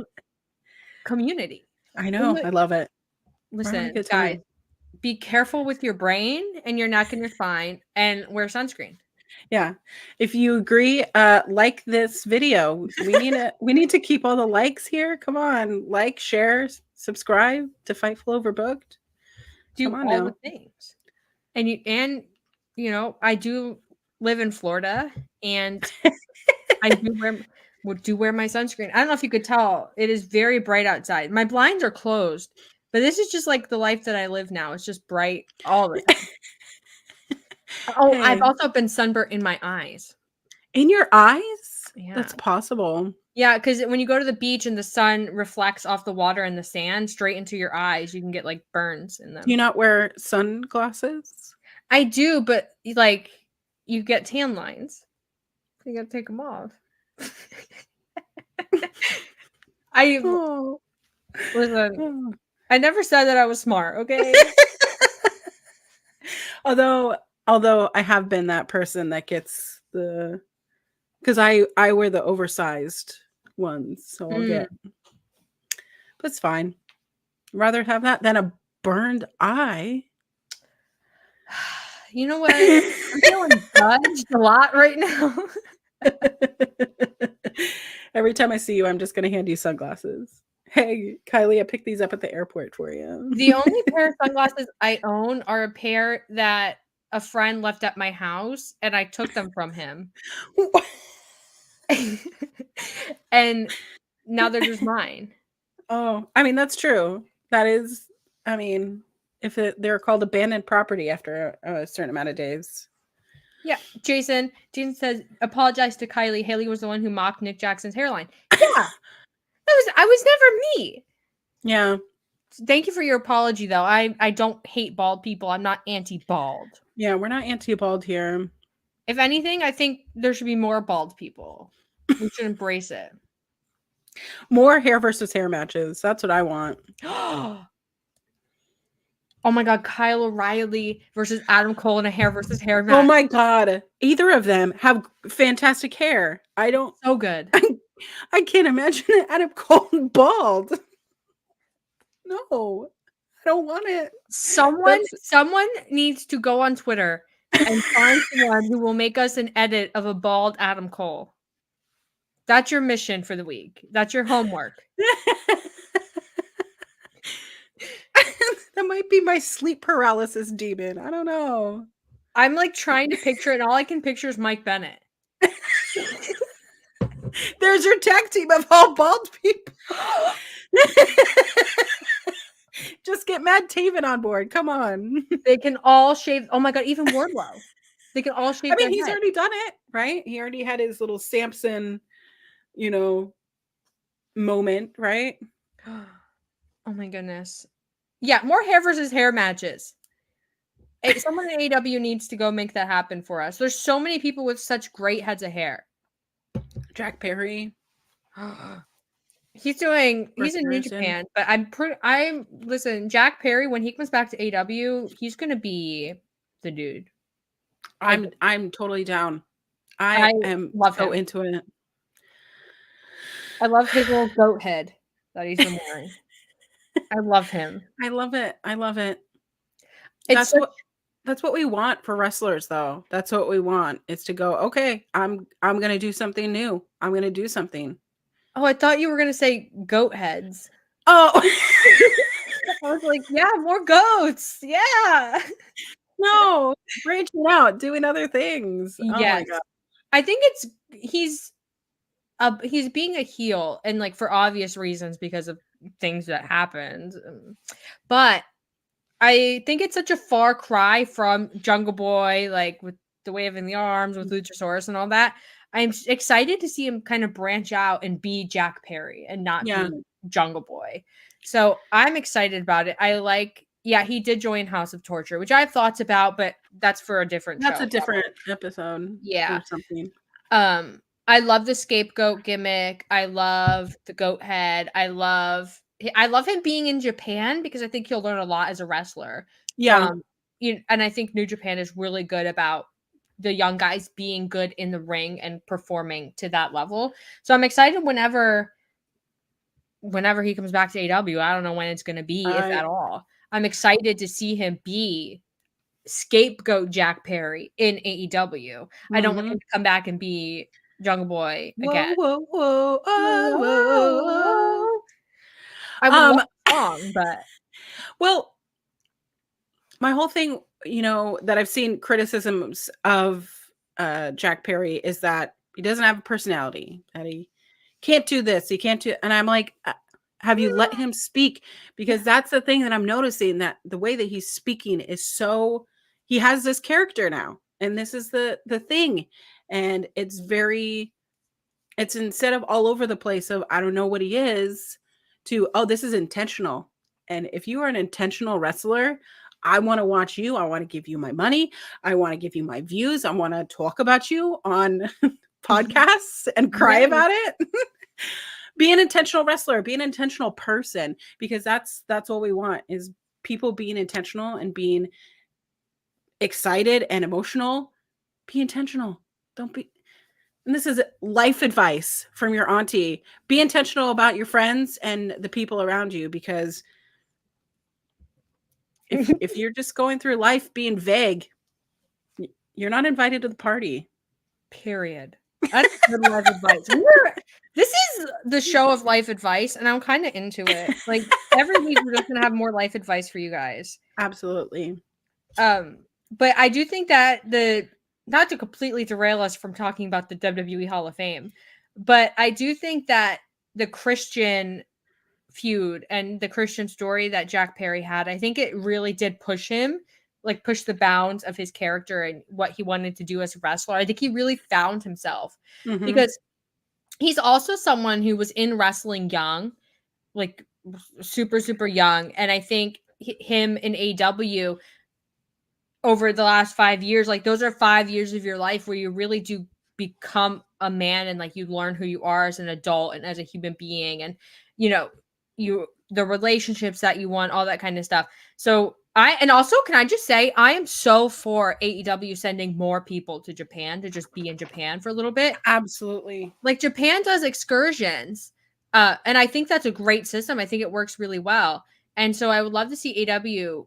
community. I know. I love it. Listen, guys, be careful with your brain and your neck and your spine and wear sunscreen. Yeah. If you agree, like this video. We need to keep all the likes here. Come on. Like, share, subscribe to Fightful Overbooked. Do all the things. And you know, I do live in Florida and I do wear my sunscreen. I don't know if you could tell. It is very bright outside. My blinds are closed, but this is just like the life that I live now. It's just bright all the time. Oh, I've also been sunburnt in my eyes. In your eyes? Yeah. That's possible. Yeah, because when you go to the beach and the sun reflects off the water and the sand straight into your eyes, you can get like burns in them. Do you not wear sunglasses? I do, but like you get tan lines. So you gotta take them off. Listen, I never said that I was smart, okay? Although I have been that person that gets because I wear the oversized ones, so I'll get. But it's fine. I'd rather have that than a burned eye. You know what? I'm feeling judged a lot right now. Every time I see you, I'm just going to hand you sunglasses. Hey, Kylie, I picked these up at the airport for you. The only pair of sunglasses I own are a pair that a friend left at my house, and I took them from him. And now they're just mine. Oh, I mean, that's true. That is, I mean, if they're called abandoned property after a certain amount of days. Yeah, Jason says, apologize to Kylie. Haley was the one who mocked Nick Jackson's hairline. Yeah, I was never me. Yeah. Thank you for your apology, though. I don't hate bald people. I'm not anti-bald. Yeah, we're not anti-bald here. If anything, I think there should be more bald people. We should embrace it. More hair versus hair matches. That's what I want. Oh my God, Kyle O'Reilly versus Adam Cole in a hair versus hair match. Oh my God. Either of them have fantastic hair. I don't. So good. I can't imagine Adam Cole bald. No, I don't want it. Someone needs to go on Twitter and find someone who will make us an edit of a bald Adam Cole. That's your mission for the week. That's your homework. That might be my sleep paralysis demon. I don't know. I'm like trying to picture it, and all I can picture is Mike Bennett. There's your tag team of all bald people. Just get Matt Taven on board. Come on. They can all shave. Oh my God, even Wardlow. They can all shave. I mean, their he's head. already done it, right? He already had his little Samson, moment, right? Oh my goodness. Yeah, more hair versus hair matches. Someone in AEW needs to go make that happen for us. There's so many people with such great heads of hair. Jack Perry. He's in New Japan, but listen, Jack Perry, when he comes back to AEW, he's gonna be the dude. I'm totally down. I am so into it. I love his little goat head that he's been wearing. I love him. I love it. I love it. That's what we want for wrestlers, though. That's what we want, is to go, okay, I'm gonna do something new. I'm gonna do something. Oh, I thought you were gonna say goat heads. Oh, I was like, yeah, more goats. Yeah. No, branching out, doing other things. Yes. Oh my God. I think he's being a heel, and like for obvious reasons because of things that happened. But I think it's such a far cry from Jungle Boy, like with the waving the arms with Luchasaurus and all that. I'm excited to see him kind of branch out and be Jack Perry and not be Jungle Boy. So I'm excited about it. He did join House of Torture, which I have thoughts about, but that's for a different show. That's a different episode. Yeah. Or something. I love the scapegoat gimmick. I love the goat head. I love him being in Japan because I think he'll learn a lot as a wrestler. Yeah. And I think New Japan is really good about the young guys being good in the ring and performing to that level. So I'm excited whenever he comes back to AEW. I don't know when it's going to be, if at all. I'm excited to see him be scapegoat Jack Perry in AEW. Mm-hmm. I don't want him to come back and be Jungle Boy again. Whoa, whoa, oh, whoa. I would love the song, but well, my whole thing, that I've seen criticisms of Jack Perry is that he doesn't have a personality, that he can't do this, he can't do, and I'm like, have you let him speak? Because that's the thing that I'm noticing, that the way that he's speaking is so, he has this character now, and this is the thing, and it's instead of all over the place of I don't know what he is, to this is intentional. And if you are an intentional wrestler, I want to watch you. I want to give you my money. I want to give you my views. I want to talk about you on podcasts and cry about it. Be an intentional wrestler, be an intentional person, because that's what we want, is people being intentional and being excited and emotional. Be intentional. Don't be. And this is life advice from your auntie. Be intentional about your friends and the people around you, because if you're just going through life being vague, you're not invited to the party. Period. That's good life advice. This is the show of life advice, and I'm kind of into it. Like every week, we're just gonna have more life advice for you guys. Absolutely. But I do think that not to completely derail us from talking about the WWE Hall of Fame, but I do think that the Christian feud and the Christian story that Jack Perry had, I think it really did push him, like push the bounds of his character and what he wanted to do as a wrestler. I think he really found himself because he's also someone who was in wrestling young like super, super young. And I think him in AEW over the last 5 years, like those are 5 years of your life where you really do become a man and like you learn who you are as an adult and as a human being, and the relationships that you want, all that kind of stuff. So and also, can I just say, I am so for AEW sending more people to Japan to just be in Japan for a little bit. Absolutely. Like Japan does excursions. And I think that's a great system. I think it works really well. And so I would love to see AEW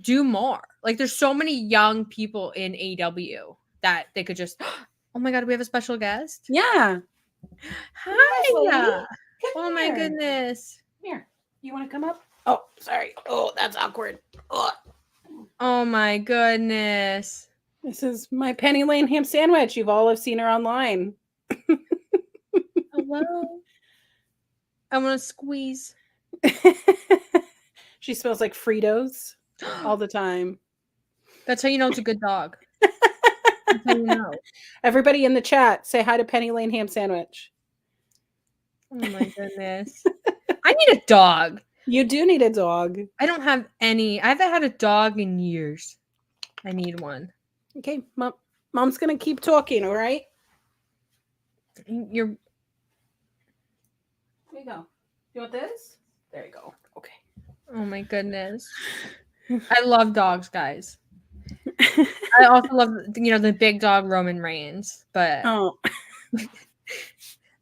do more. Like there's so many young people in AEW that they could just, oh my God, we have a special guest. Yeah. Hi. Oh my here. goodness. Come here. You want to come up? Oh, sorry. Oh, that's awkward. Oh my goodness. This is my Penny Lane ham sandwich. You've all have seen her online. Hello. I want to squeeze. She smells like Fritos all the time. That's how you know it's a good dog. That's how you know. Everybody in the chat, say hi to Penny Lane ham sandwich. Oh my goodness. I need a dog. You do need a dog. I don't have any. I haven't had a dog in years. I need one. Okay, Mom's gonna keep talking, all right? You're. Here you go. You want this? There you go. Okay. Oh my goodness. I love dogs, guys. I also love, the big dog Roman Reigns, but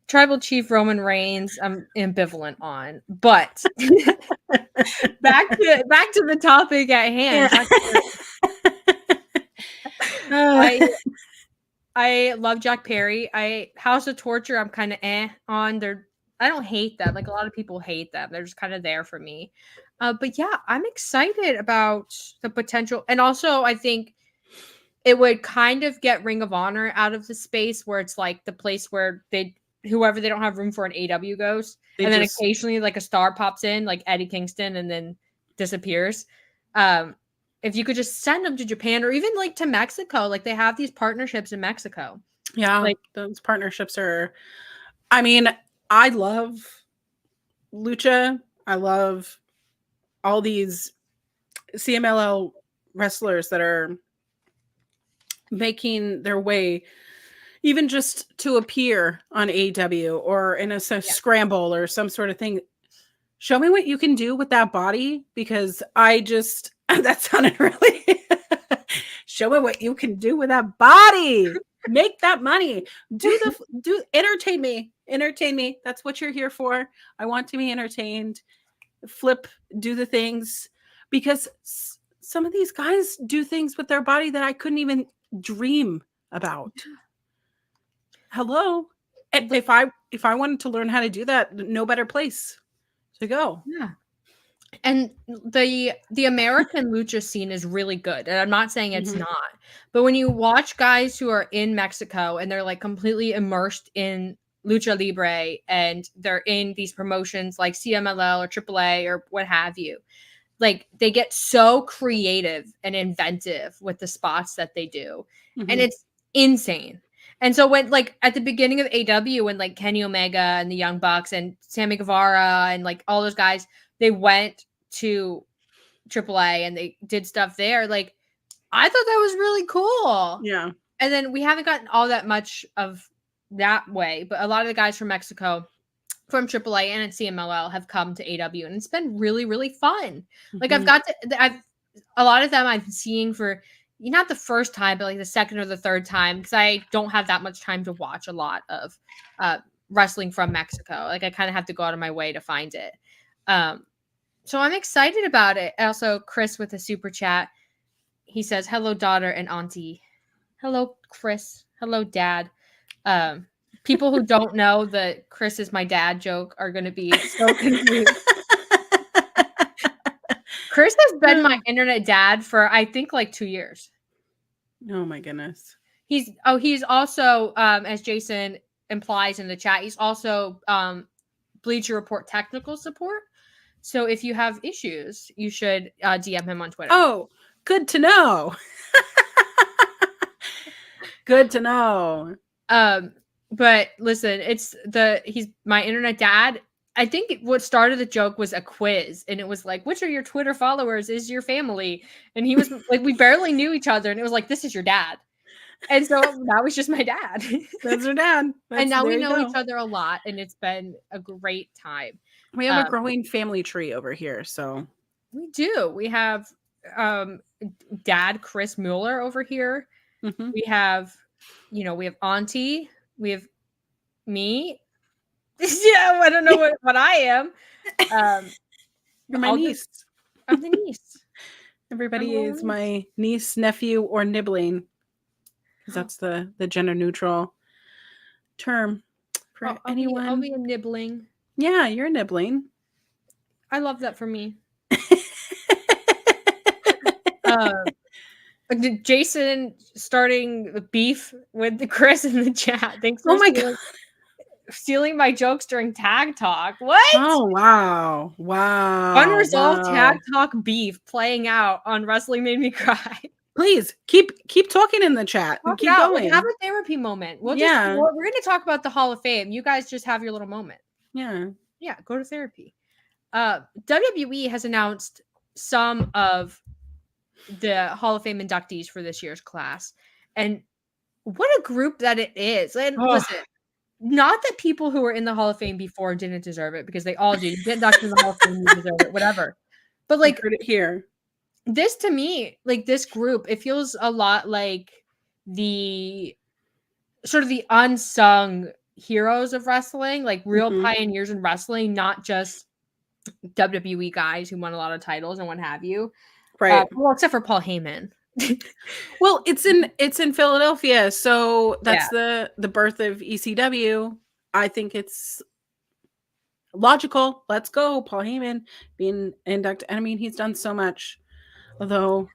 Tribal Chief Roman Reigns, I'm ambivalent on. But back to the topic at hand. I love Jack Perry. House of Torture, I'm kind of on. I don't hate them. Like a lot of people hate them. They're just kind of there for me. But yeah, I'm excited about the potential. And also, I think it would kind of get Ring of Honor out of the space where it's like the place where whoever they don't have room for an AW goes. And then occasionally like a star pops in, like Eddie Kingston, and then disappears. If you could just send them to Japan or even like to Mexico, like they have these partnerships in Mexico. Yeah, like those partnerships are, I mean, I love Lucha. I love all these CMLL wrestlers that are making their way even just to appear on AEW or in a scramble or some sort of thing. Show me what you can do with that body, because that sounded really show me what you can do with that body. Make that money. Entertain me. That's what you're here for. I want to be entertained. Do the things, because some of these guys do things with their body that I couldn't even dream about. Hello. And if I wanted to learn how to do that, no better place to go. Yeah. And the American lucha scene is really good. And I'm not saying it's not. But when you watch guys who are in Mexico and they're like completely immersed in lucha libre and they're in these promotions like CMLL or AAA or what have you, like they get so creative and inventive with the spots that they do. And it's insane. And so when like at the beginning of AEW, when like Kenny Omega and the Young Bucks and Sammy Guevara and like all those guys, they went to AAA and they did stuff there. Like, I thought that was really cool. Yeah. And then we haven't gotten all that much of that way, but a lot of the guys from Mexico, from AAA and CMLL, have come to AEW, and it's been really, really fun. Like a lot of them I'm seeing for not the first time, but like the second or the third time, because I don't have that much time to watch a lot of wrestling from Mexico. Like I kind of have to go out of my way to find it. So I'm excited about it. Also, Chris with a super chat. He says, "Hello, daughter and auntie." Hello, Chris. Hello, dad. People who don't know that Chris is my dad joke are going to be so confused. Chris has been my internet dad for, I think, like 2 years. Oh my goodness. He's also, as Jason implies in the chat, he's also Bleacher Report technical support. So if you have issues, you should DM him on Twitter. Oh, good to know. Good to know. But listen, he's my internet dad. I think what started the joke was a quiz, and it was like, which of your Twitter followers is your family? And he was like, we barely knew each other, and it was like, this is your dad. And so that was just my dad. That's her dad. And now There we you know go. each other a lot, and it's been a great time. We have a growing family tree over here, so we do. We have Dad Chris Mueller over here. Mhm. We have, we have Auntie. We have me. Yeah, I don't know what I am. You're my niece. I'm the niece. Everybody is my niece, nephew, or nibbling, because that's the gender neutral term for anyone. I'll be a nibbling. Yeah, you're a nibbling. I love that for me. Jason starting the beef with Chris in the chat. Thanks for stealing my jokes during Tag Talk. What? Oh, wow. Unresolved Tag Talk beef playing out on Wrestling Made Me Cry. Please keep talking in the chat and keep going. Like, have a therapy moment. We're going to talk about the Hall of Fame. You guys just have your little moment. Yeah. Go to therapy. WWE has announced some of the Hall of Fame inductees for this year's class, and what a group that it is. And listen, not that people who were in the Hall of Fame before didn't deserve it, because they all do. You get inducted in the Hall of Fame, you deserve it, whatever. But like, heard it here. This to me, like this group, it feels a lot like the sort of the unsung heroes of wrestling, like real pioneers in wrestling, not just WWE guys who won a lot of titles and what have you. Right. Well, except for Paul Heyman. Well, it's in Philadelphia, so that's the birth of ECW. I think it's logical. Let's go, Paul Heyman being inducted. I mean, he's done so much. Although,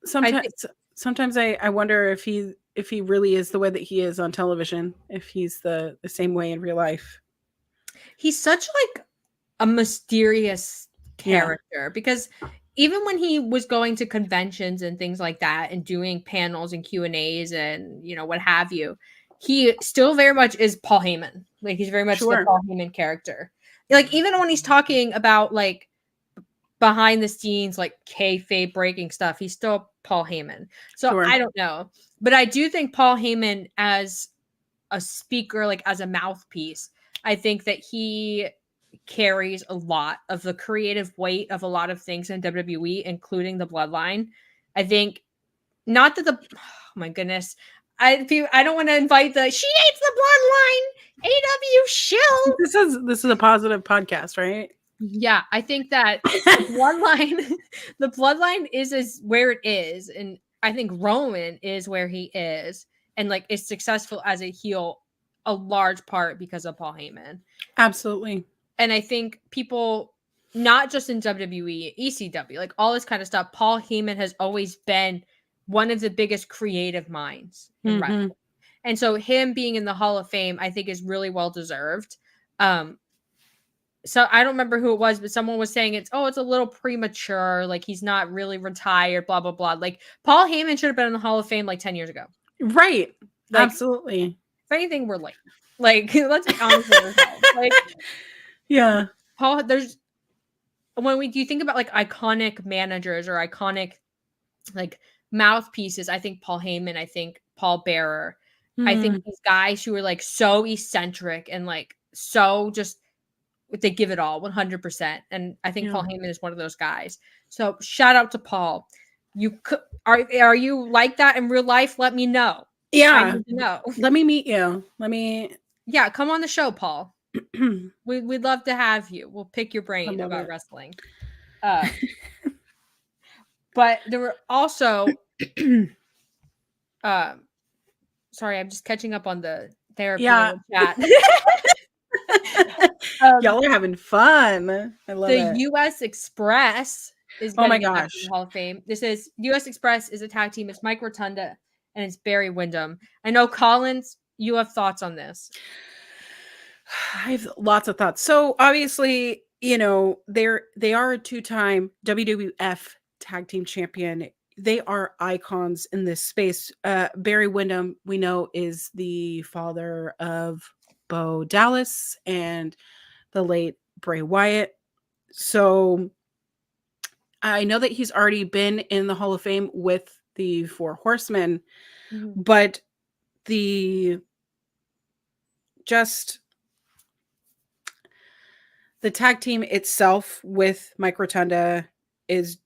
sometimes I wonder if he really is the way that he is on television, if he's the same way in real life. He's such like a mysterious character, because even when he was going to conventions and things like that and doing panels and Q&As and what have you, he still very much is Paul Heyman. Like, he's very much the Paul Heyman character. Like, even when he's talking about like behind the scenes, like kayfabe breaking stuff, he's still Paul Heyman. So I don't know, but I do think Paul Heyman as a speaker, like as a mouthpiece, I think that he carries a lot of the creative weight of a lot of things in WWE, including the bloodline. I think not that oh my goodness, I don't want to invite the she hates the bloodline AW shill. This is a positive podcast, right? Yeah, I think that the bloodline is where it is, and I think Roman is where he is, and like is successful as a heel, a large part because of Paul Heyman. Absolutely. And I think people, not just in WWE, ECW, like all this kind of stuff, Paul Heyman has always been one of the biggest creative minds in wrestling. And so him being in the Hall of Fame, I think, is really well deserved. So I don't remember who it was, but someone was saying it's a little premature. Like, he's not really retired, blah, blah, blah. Like, Paul Heyman should have been in the Hall of Fame like 10 years ago. Right. Like, absolutely. If anything, we're late. Like, let's be honest with ourselves. Like, yeah. Paul, do you think about like iconic managers or iconic like mouthpieces, I think Paul Heyman, I think Paul Bearer, I think these guys who are like so eccentric and like so just, they give it all 100%. And I think Paul Heyman is one of those guys. So shout out to Paul. Are you like that in real life? Let me know. Yeah. I need to know. Let me meet you. Yeah, come on the show, Paul. We'd love to have you. We'll pick your brain about wrestling. But there were also sorry, I'm just catching up on the therapy chat. Y'all are having fun. I love it. The US Express is going to be in the Hall of Fame. This is US Express is a tag team. It's Mike Rotunda and it's Barry Windham. I know, Collins, you have thoughts on this. I have lots of thoughts. So obviously, they are a two-time WWF tag team champion. They are icons in this space. Barry Windham, we know, is the father of Bo Dallas and the late Bray Wyatt. So I know that he's already been in the Hall of Fame with the Four Horsemen, but the tag team itself with Mike Rotunda is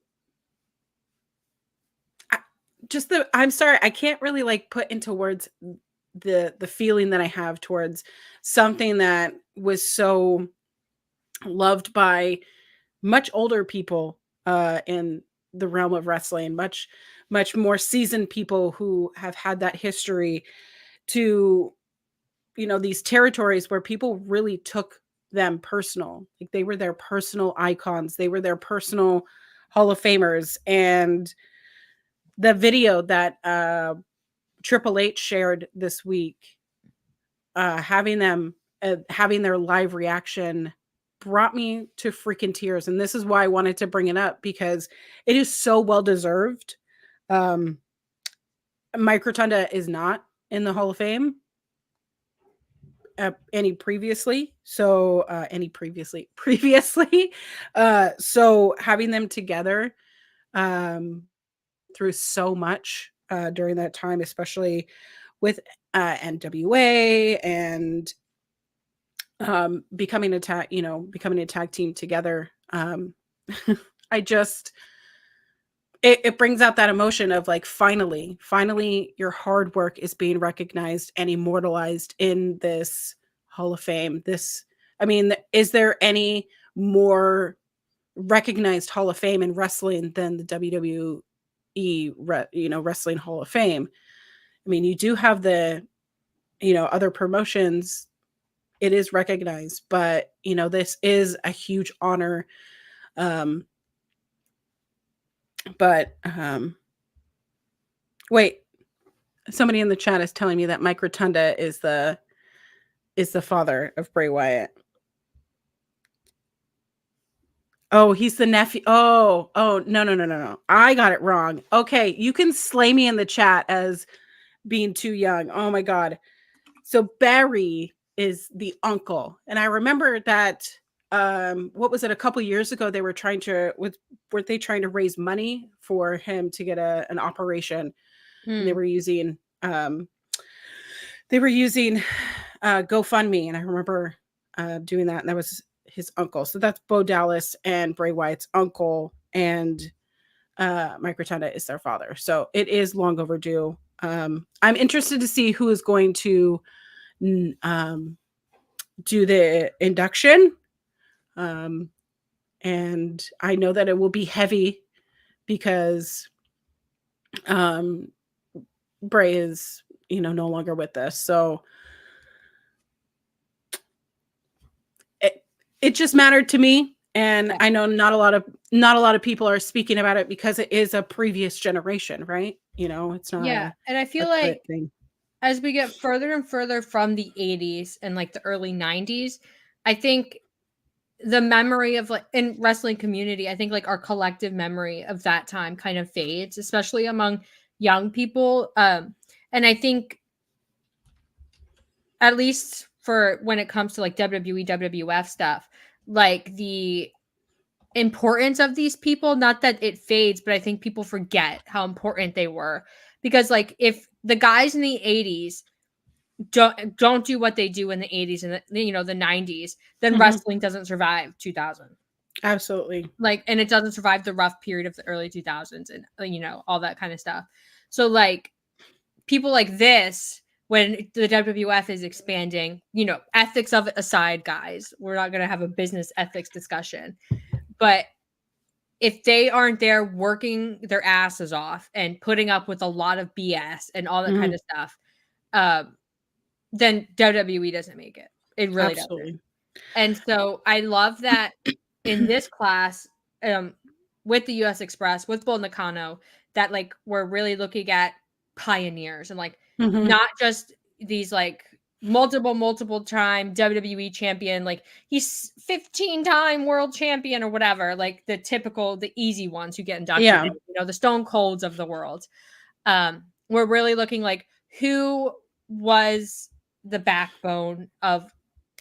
I'm sorry, I can't really like put into words the feeling that I have towards something that was so loved by much older people in the realm of wrestling, much more seasoned people who have had that history, to these territories where people really took them personal. Like they were their personal icons, they were their personal Hall of Famers. And the video that Triple H shared this week, having their live reaction brought me to freaking tears. And this is why I wanted to bring it up, because it is so well deserved. Mike Rotunda is not in the Hall of Fame previously. So having them together through so much during that time, especially with NWA and becoming a tag team together. It brings out that emotion of like, finally your hard work is being recognized and immortalized in this Hall of Fame. Is there any more recognized Hall of Fame in wrestling than the WWE, Wrestling Hall of Fame? I mean, you do have the, other promotions. It is recognized, but this is a huge honor. Wait, somebody in the chat is telling me that Mike Rotunda is the father of Bray Wyatt. Oh, he's the nephew. Oh, no. I got it wrong. Okay, you can slay me in the chat as being too young. Oh my God. So Barry is the uncle. And I remember that, what was it? A couple years ago, they were weren't they trying to raise money for him to get an operation? And they were using GoFundMe. And I remember doing that. And that was his uncle. So that's Bo Dallas and Bray Wyatt's uncle. And Mike Rotunda is their father. So it is long overdue. I'm interested to see who is going to do the induction. And I know that it will be heavy because Bray is, no longer with us. So it just mattered to me. And I know not a lot of people are speaking about it because it is a previous generation, right? It's not. Yeah. And I feel like as we get further and further from the 80s and like the early 90s, I think the memory of like in wrestling community, I think like our collective memory of that time kind of fades, especially among young people. And I think at least for when it comes to like WWE, WWF stuff, like the importance of these people, not that it fades, but I think people forget how important they were. Because like if the guys in the 80s don't do what they do in the 80s and the 90s, then wrestling doesn't survive 2000. Absolutely. Like, and it doesn't survive the rough period of the early 2000s and all that kind of stuff. So like people like this, when the WWF is expanding, ethics of it aside, guys, we're not going to have a business ethics discussion, but if they aren't there working their asses off and putting up with a lot of BS and all that kind of stuff, then WWE doesn't make it. It really doesn't. And so I love that in this class, with the US Express, with Bull Nakano, that like we're really looking at pioneers and like not just these like multiple time WWE champion, like he's 15-time world champion or whatever, like the easy ones who get inducted, the Stone Colds of the world. We're really looking like who was the backbone of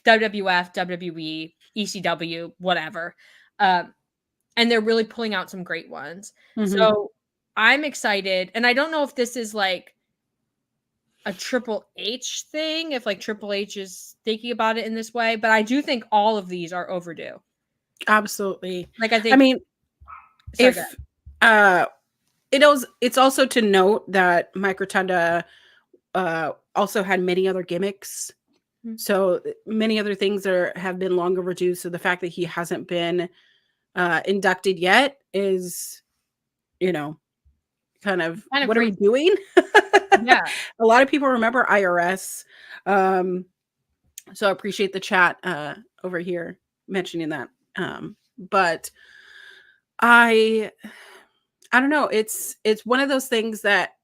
WWF, WWE, ECW, whatever. And they're really pulling out some great ones. Mhm. So I'm excited. And I don't know if this is like a Triple H thing, if like Triple H is thinking about it in this way, but I do think all of these are overdue. Absolutely. Like I I think mean, sorry, go if uh it's also to note that Mike Rotunda also had many other gimmicks. ahead. So many other things have been long overdue. So the fact that he hasn't been inducted yet is, you know, kind of Kind of what are we crazy. doing? Yeah. A lot of people remember IRS. So I appreciate the chat over here mentioning that. But I I don't know. It's one of those things that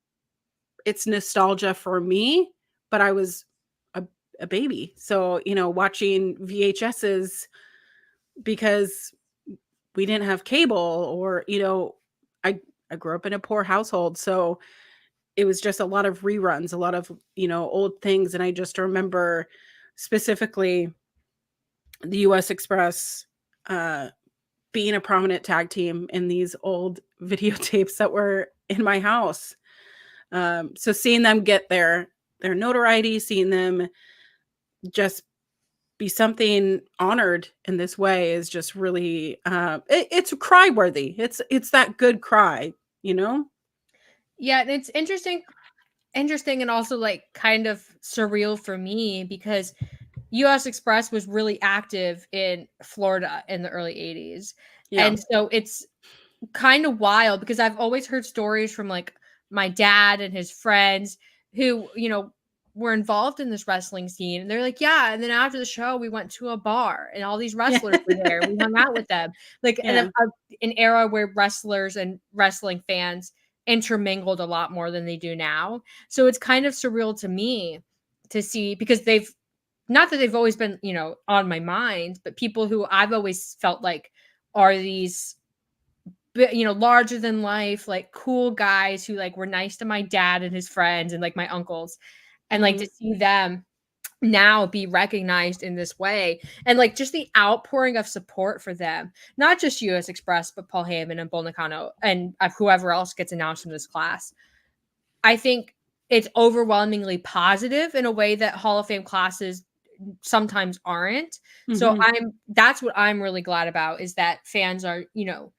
it's nostalgia for me, but I was a, a baby. So, watching VHSs because we didn't have cable or, I I grew up in a poor household. So it was just a lot of reruns, a lot of, old things. And I just remember specifically the US Express uh being a prominent tag team in these old videotapes that were in my house. So seeing them get their notoriety, seeing them just be something honored in this way is just really it's cry worthy. It's that good cry, you know? Yeah, and it's interesting and also like kind of surreal for me because US Express was really active in Florida in the early 80s. Yeah. And so it's kind of wild because I've always heard stories from like my dad and his friends who, were involved in this wrestling scene. And they're like, yeah. And then after the show, we went to a bar and all these Yeah. wrestlers were there. We hung out with them. Like Yeah. an era where wrestlers and wrestling fans intermingled a lot more than they do now. So it's kind of surreal to me to see because they've not that they've always been, on my mind, but people who I've always felt like are these larger than life, like cool guys who like were nice to my dad and his friends and like my uncles. And like to Mhm. see them now be recognized in this way and like just the outpouring of support for them, not just US Express, but Paul Heyman and Bull Nakano and whoever else gets announced in this class. I think it's overwhelmingly positive in a way that Hall of Fame classes sometimes aren't. So Mhm. that's what I'm really glad about is that fans are, no,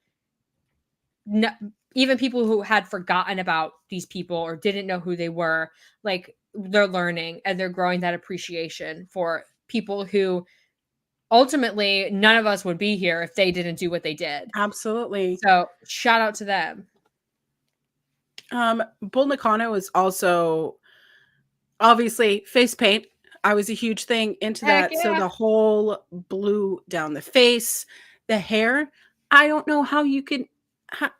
even people who had forgotten about these people or didn't know who they were, like they're learning and they're growing that appreciation for people who ultimately none of us would be here if they didn't do what they did. Absolutely. So shout out to them. Bull Nakano is also obviously face paint. I was a huge thing into Heck that. So yeah. the whole blue down the face, the hair. I don't know how you can how,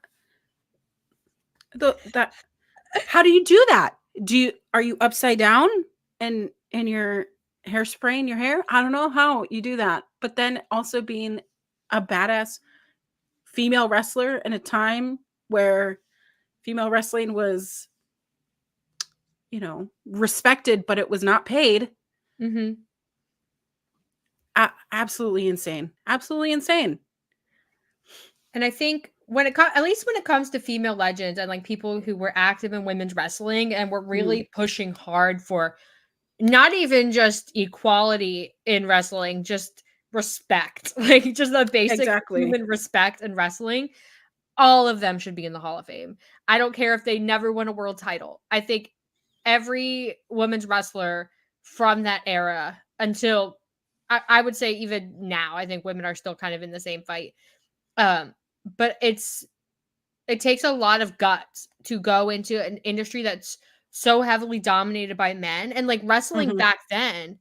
that how do you do that? Are you upside down and your hairspray in your hair? I don't know how you do that. But then also being a badass female wrestler in a time where female wrestling was, respected, but it was not paid. Hmm. Absolutely insane. Absolutely insane. And I think when it comes, at least when it comes to female legends and like people who were active in women's wrestling and were Mhm. really pushing hard for not even just equality in wrestling, just respect, like just the basic Exactly. human respect in wrestling. All of them should be in the Hall of Fame. I don't care if they never win a world title. I think every women's wrestler from that era until I would say even now, I think women are still kind of in the same fight. Um, but it takes a lot of guts to go into an industry that's so heavily dominated by men. And like wrestling Mhm. back then,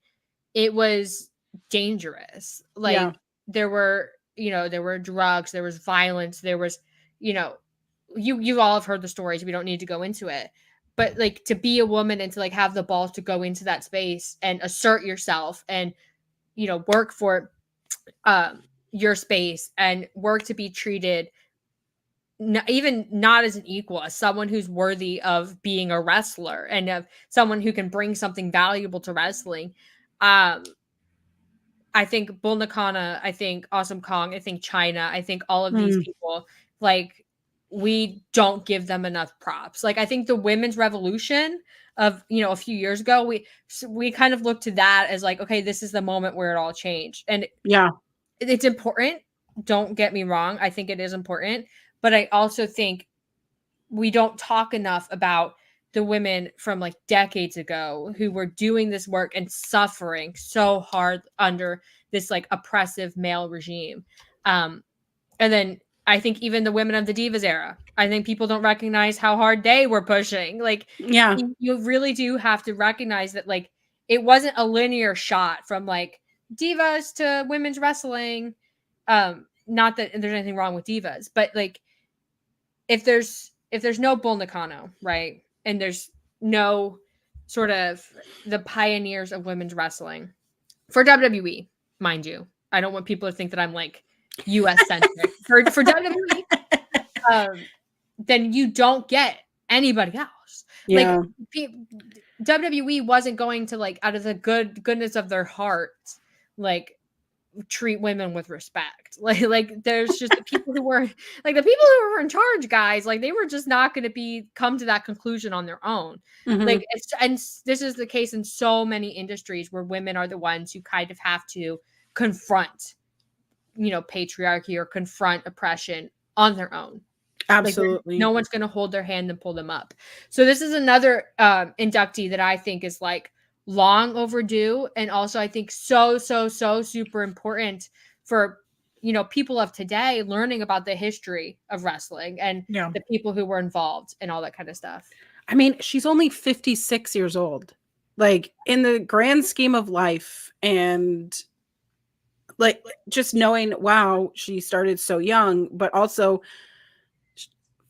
it was dangerous. Yeah. Like there were drugs, there was violence, there was, you know, you all have heard the stories. We don't need to go into it. But like to be a woman and to like have the balls to go into that space and assert yourself and work for your space and work to be treated even not as an equal, as someone who's worthy of being a wrestler and of someone who can bring something valuable to wrestling. I think Bull Nakano, I think Awesome Kong, I think China, I think all of these people, like, we don't give them enough props. Like, I think the women's revolution of, a few years ago, we kind of looked to that as like, okay, this is the moment where it all changed. And Yeah. it's important. Don't get me wrong. I think it is important. But I also think we don't talk enough about the women from like decades ago who were doing this work and suffering so hard under this like oppressive male regime. And then I think even the women of the Divas era, I think people don't recognize how hard they were pushing. Like, Yeah. you really do have to recognize that, like, it wasn't a linear shot from like divas to women's wrestling. Not that there's anything wrong with divas, but like, if there's no Bull Nakano, right, and there's no sort of the pioneers of women's wrestling for WWE, mind you, I don't want people to think that I'm like US centric for WWE, then you don't get anybody else. Yeah. Like, WWE wasn't going to, like, out of the goodness of their hearts, like, treat women with respect. Like there's just the people who were like the people who were in charge, guys, like they were just not going to come to that conclusion on their own. Like, and this is the case in so many industries where women are the ones who kind of have to confront, patriarchy or confront oppression on their own. Absolutely. Like, no one's going to hold their hand and pull them up. So this is another inductee that I think is like long overdue, and also I think so super important for people of today learning about the history of wrestling and the people who were involved and all that kind of stuff. I mean, she's only 56 years old, like in the grand scheme of life, and like just knowing, wow, she started so young, but also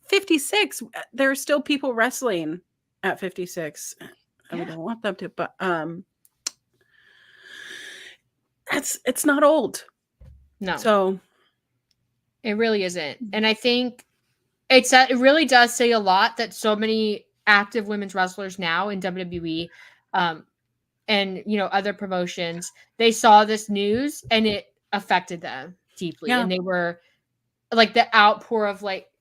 56, there are still people wrestling at 56. We don't want them to, but it's not old. No. So it really isn't. And I think it really does say a lot that so many active women's wrestlers now in WWE and other promotions, they saw this news and it affected them deeply. And they were like the outpour of like,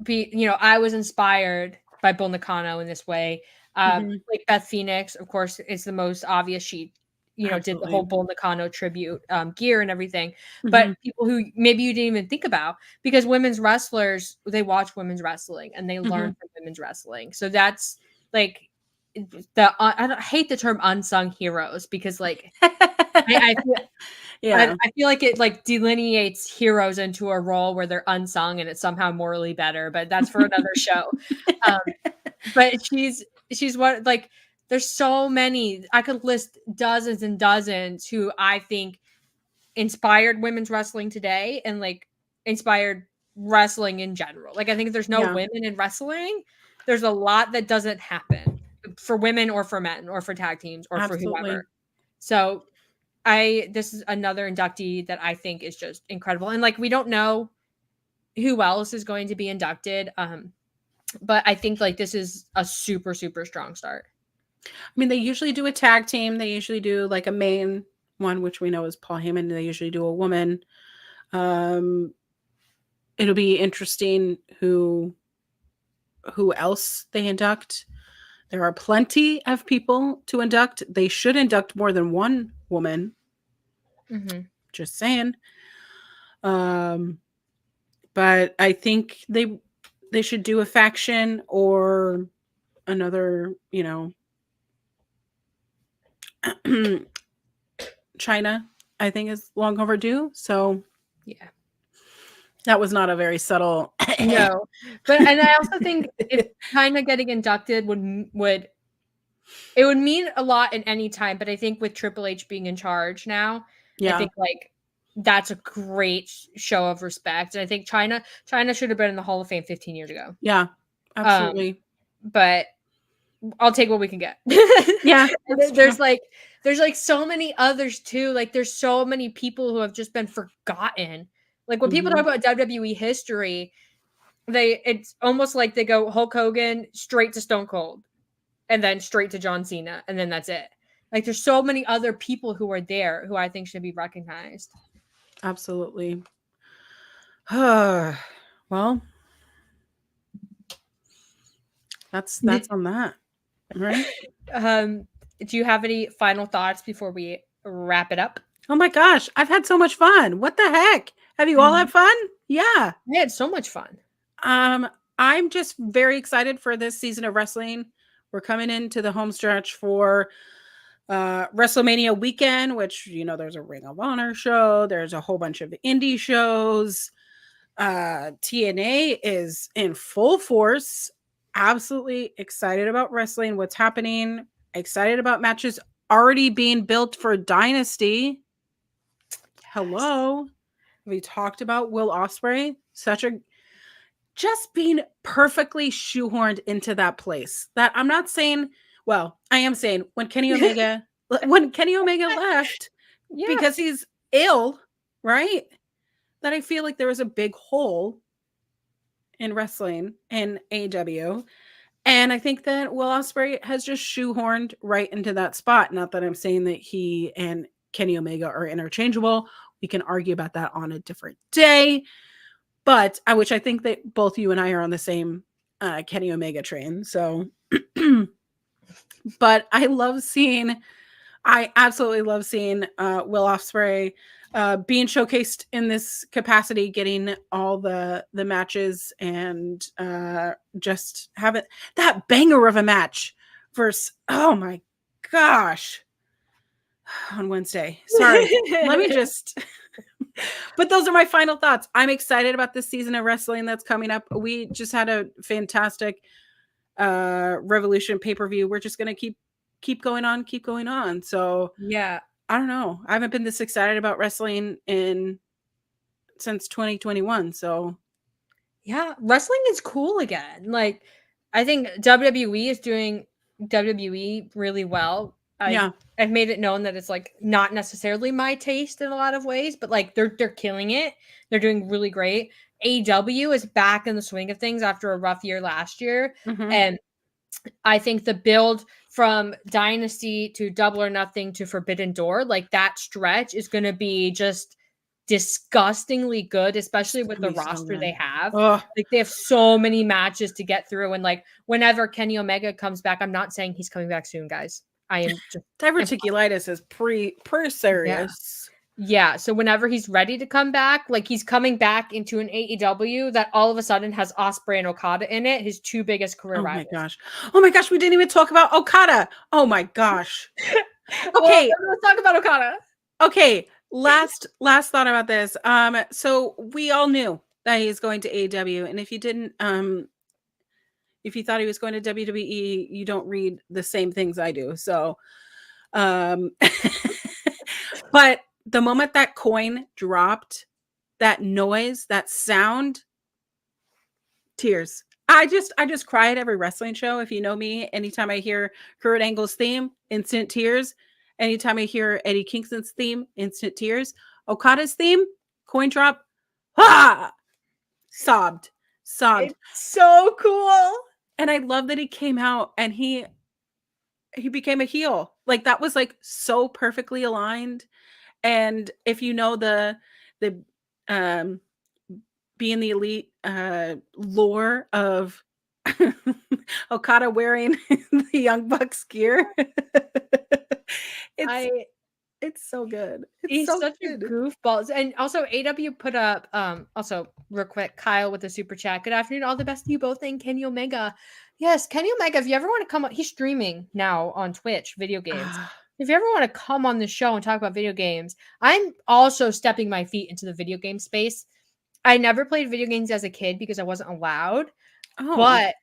I was inspired by Bull Nakano in this way. Like Beth Phoenix, of course, is the most obvious. She, did the whole Bull Nakano tribute gear and everything. But people who maybe you didn't even think about, because women's wrestlers, they watch women's wrestling and they learn from women's wrestling. So that's like I hate the term unsung heroes, because like I feel like it like delineates heroes into a role where they're unsung and it's somehow morally better, but that's for another show. But she's what, like, there's so many, I could list dozens and dozens who I think inspired women's wrestling today and like inspired wrestling in general. Like, I think if there's no women in wrestling, there's a lot that doesn't happen for women or for men or for tag teams or for whoever. So this is another inductee that I think is just incredible. And like, we don't know who else is going to be inducted. But I think like this is a super, super strong start. I mean, they usually do a tag team. They usually do like a main one, which we know is Paul Heyman. They usually do a woman. It'll be interesting who else they induct. There are plenty of people to induct. They should induct more than one woman. Just saying. But I think they should do a faction or another, China, I think, is long overdue. So yeah, that was not a very subtle. No, but and I also think if China getting inducted would mean a lot in any time. But I think with Triple H being in charge now, I think like that's a great show of respect. And I think China should have been in the Hall of Fame 15 years ago. Yeah, absolutely. But I'll take what we can get. Yeah. There's like so many others too. Like, there's so many people who have just been forgotten Like when people talk about WWE history, it's almost like they go Hulk Hogan straight to Stone Cold and then straight to John Cena, and then that's it. Like there's so many other people who are there who I think should be recognized. Absolutely. Well, that's on that, right? Do you have any final thoughts before we wrap it up? Oh my gosh, I've had so much fun. What the heck? Have you all had fun? Yeah. I had so much fun. I'm just very excited for this season of wrestling. We're coming into the home stretch for WrestleMania weekend, which, you know, there's a Ring of Honor show. There's a whole bunch of indie shows. TNA is in full force. Absolutely excited about wrestling, what's happening. Excited about matches already being built for Dynasty. Hello. We talked about Will Ospreay. Just being perfectly shoehorned into that place. That I'm not saying, well, I am saying when Kenny Omega left because he's ill, right? That I feel like there was a big hole in wrestling in AEW. And I think that Will Ospreay has just shoehorned right into that spot. Not that I'm saying that he and Kenny Omega are interchangeable. We can argue about that on a different day. But which I think that both you and I are on the same Kenny Omega train. So, but I absolutely love seeing Will Ospreay being showcased in this capacity, getting all the matches, and just have it that banger of a match versus, oh my gosh, on Wednesday. Sorry, let me just. But those are my final thoughts. I'm excited about this season of wrestling that's coming up. We just had a fantastic Revolution pay-per-view. We're just gonna keep going on. So yeah, I don't know. I haven't been this excited about wrestling since 2021. So yeah, wrestling is cool again. Like I think WWE is doing WWE really well. I've made it known that it's like not necessarily my taste in a lot of ways, but like they're killing it. They're doing really great. AEW is back in the swing of things after a rough year last year. And I think the build from Dynasty to Double or Nothing to Forbidden Door, like that stretch is going to be just disgustingly good, especially with the roster they have. Like they have so many matches to get through. And like whenever Kenny Omega comes back, I'm not saying he's coming back soon, guys. I am just diverticulitis is pretty serious. Yeah. So whenever he's ready to come back, like he's coming back into an AEW that all of a sudden has Ospreay and Okada in it, his two biggest career rivals. Oh my gosh, we didn't even talk about Okada. Oh my gosh. Okay, let's talk about Okada. Okay, last thought about this. So we all knew that he's going to AEW, and if you didn't, if you thought he was going to WWE, you don't read the same things I do. So, but the moment that coin dropped, that noise, that sound, tears. I just cry at every wrestling show. If you know me, anytime I hear Kurt Angle's theme, instant tears. Anytime I hear Eddie Kingston's theme, instant tears. Okada's theme, coin drop, sobbed. It's so cool. And I love that he came out and he became a heel. Like that was like so perfectly aligned. And if you know the being the elite lore of Okada wearing the Young Bucks gear, it's so good. He's such a goofball. And also AW put up also real quick, Kyle with the super chat. Good afternoon, all the best to you both and Kenny Omega. Yes, Kenny Omega, if you ever want to come on, he's streaming now on Twitch video games. If you ever want to come on the show and talk about video games, I'm also stepping my feet into the video game space. I never played video games as a kid because I wasn't allowed. But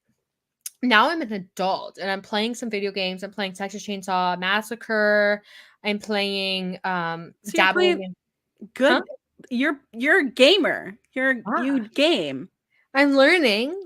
now I'm an adult and I'm playing some video games. I'm playing Texas Chainsaw Massacre. I'm playing dabbling. Good. Huh? You're a gamer. You game. I'm learning.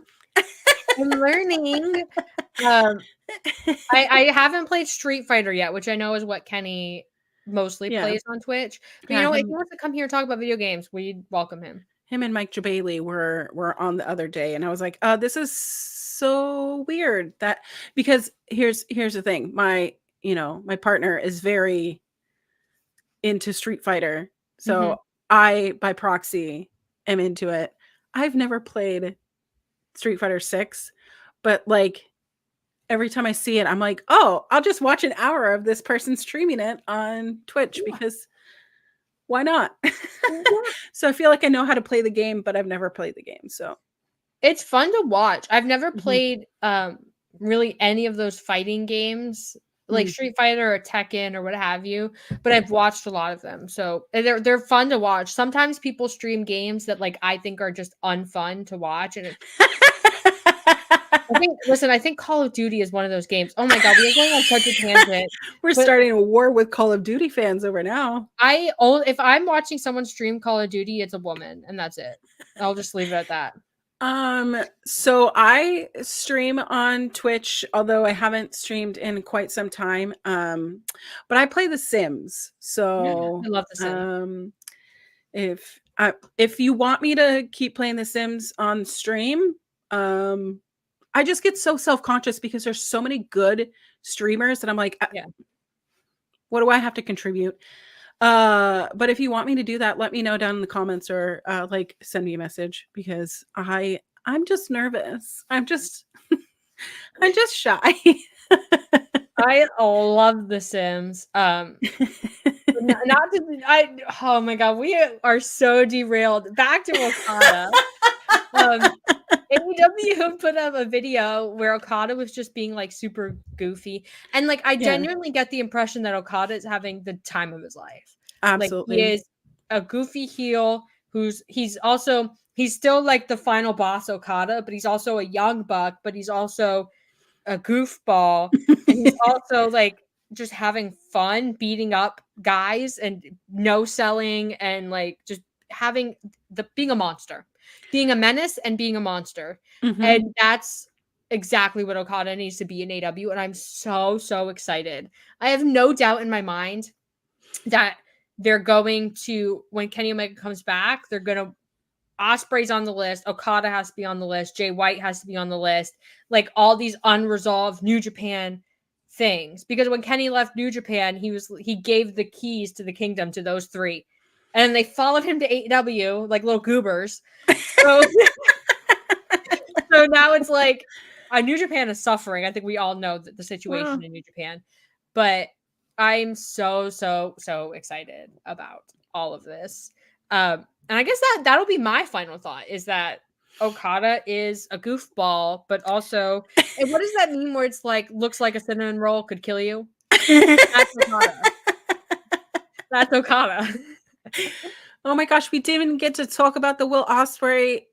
I haven't played Street Fighter yet, which I know is what Kenny mostly Yeah. plays on Twitch. But Yeah, if he wants to come here and talk about video games, we'd welcome him. him and Mike Jabali were on the other day, and I was like, this is so weird that because here's the thing. My partner is very into Street Fighter. So I by proxy am into it. I've never played Street Fighter 6, but like every time I see it, I'm like, oh, I'll just watch an hour of this person streaming it on Twitch because why not? So I feel like I know how to play the game, but I've never played the game. So it's fun to watch. I've never played really any of those fighting games like Street Fighter or Tekken or what have you, but I've watched a lot of them. So they're fun to watch. Sometimes people stream games that like I think are just unfun to watch, and I think Call of Duty is one of those games. Oh my god, we are going on such a tangent. We're starting a war with Call of Duty fans over now. If I'm watching someone stream Call of Duty, it's a woman, and that's it. I'll just leave it at that. So I stream on Twitch, although I haven't streamed in quite some time. But I play The Sims. So I love The Sims. If you want me to keep playing The Sims on stream, I just get so self-conscious because there's so many good streamers that I'm like, what do I have to contribute? But if you want me to do that, let me know down in the comments or like send me a message because I'm just nervous. I'm just shy. I love The Sims. Oh my god, we are so derailed. Back to Okada. AEW put up a video where Okada was just being like super goofy, and like I genuinely get the impression that Okada is having the time of his life. Absolutely, like he is a goofy heel he's still like the final boss Okada, but he's also a young buck, but he's also a goofball, and he's also like just having fun beating up guys and no selling and like just having being a monster. Being a menace and being a monster. And that's exactly what Okada needs to be in AEW. And I'm so excited. I have no doubt in my mind that they're going to, when Kenny Omega comes back, they're going to, Ospreay's on the list. Okada has to be on the list. Jay White has to be on the list. Like all these unresolved New Japan things. Because when Kenny left New Japan, he gave the keys to the kingdom to those three. And they followed him to AEW like little goobers. So, so now it's like New Japan is suffering. I think we all know the situation in New Japan. But I'm so excited about all of this. And I guess that'll be my final thought is that Okada is a goofball, but also, and what does that mean where it's like, looks like a cinnamon roll could kill you? That's Okada. That's Okada. Oh my gosh, we didn't even get to talk about the Will Ospreay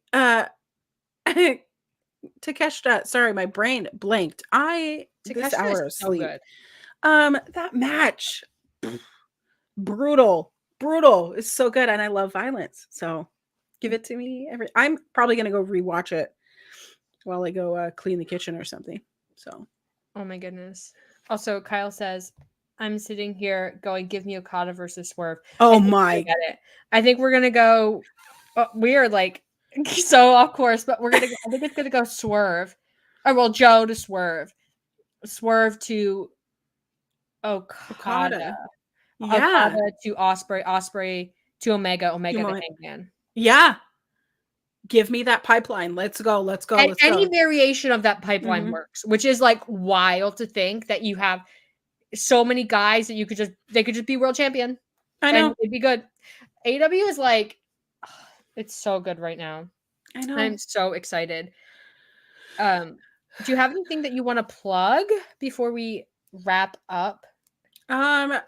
Takeshita. Sorry, my brain blanked. This hour of sleep. So good. That match, brutal. It's so good, and I love violence. So give it to me. I'm probably gonna go rewatch it while I go clean the kitchen or something. So, oh my goodness. Also, Kyle says, I'm sitting here going, give me Okada versus Swerve. Oh my! I think we're gonna go. We are like so off course, but I think it's gonna go Swerve. Oh well, Joe to Swerve to Okada. Okada to Ospreay to Omega to Hangman. Yeah. Give me that pipeline. Let's go. Any variation of that pipeline works, which is like wild to think that you have so many guys that they could just be world champion. I know. And it'd be good. AEW is like, it's so good right now. I know. I'm so excited. Do you have anything that you want to plug before we wrap up? I'll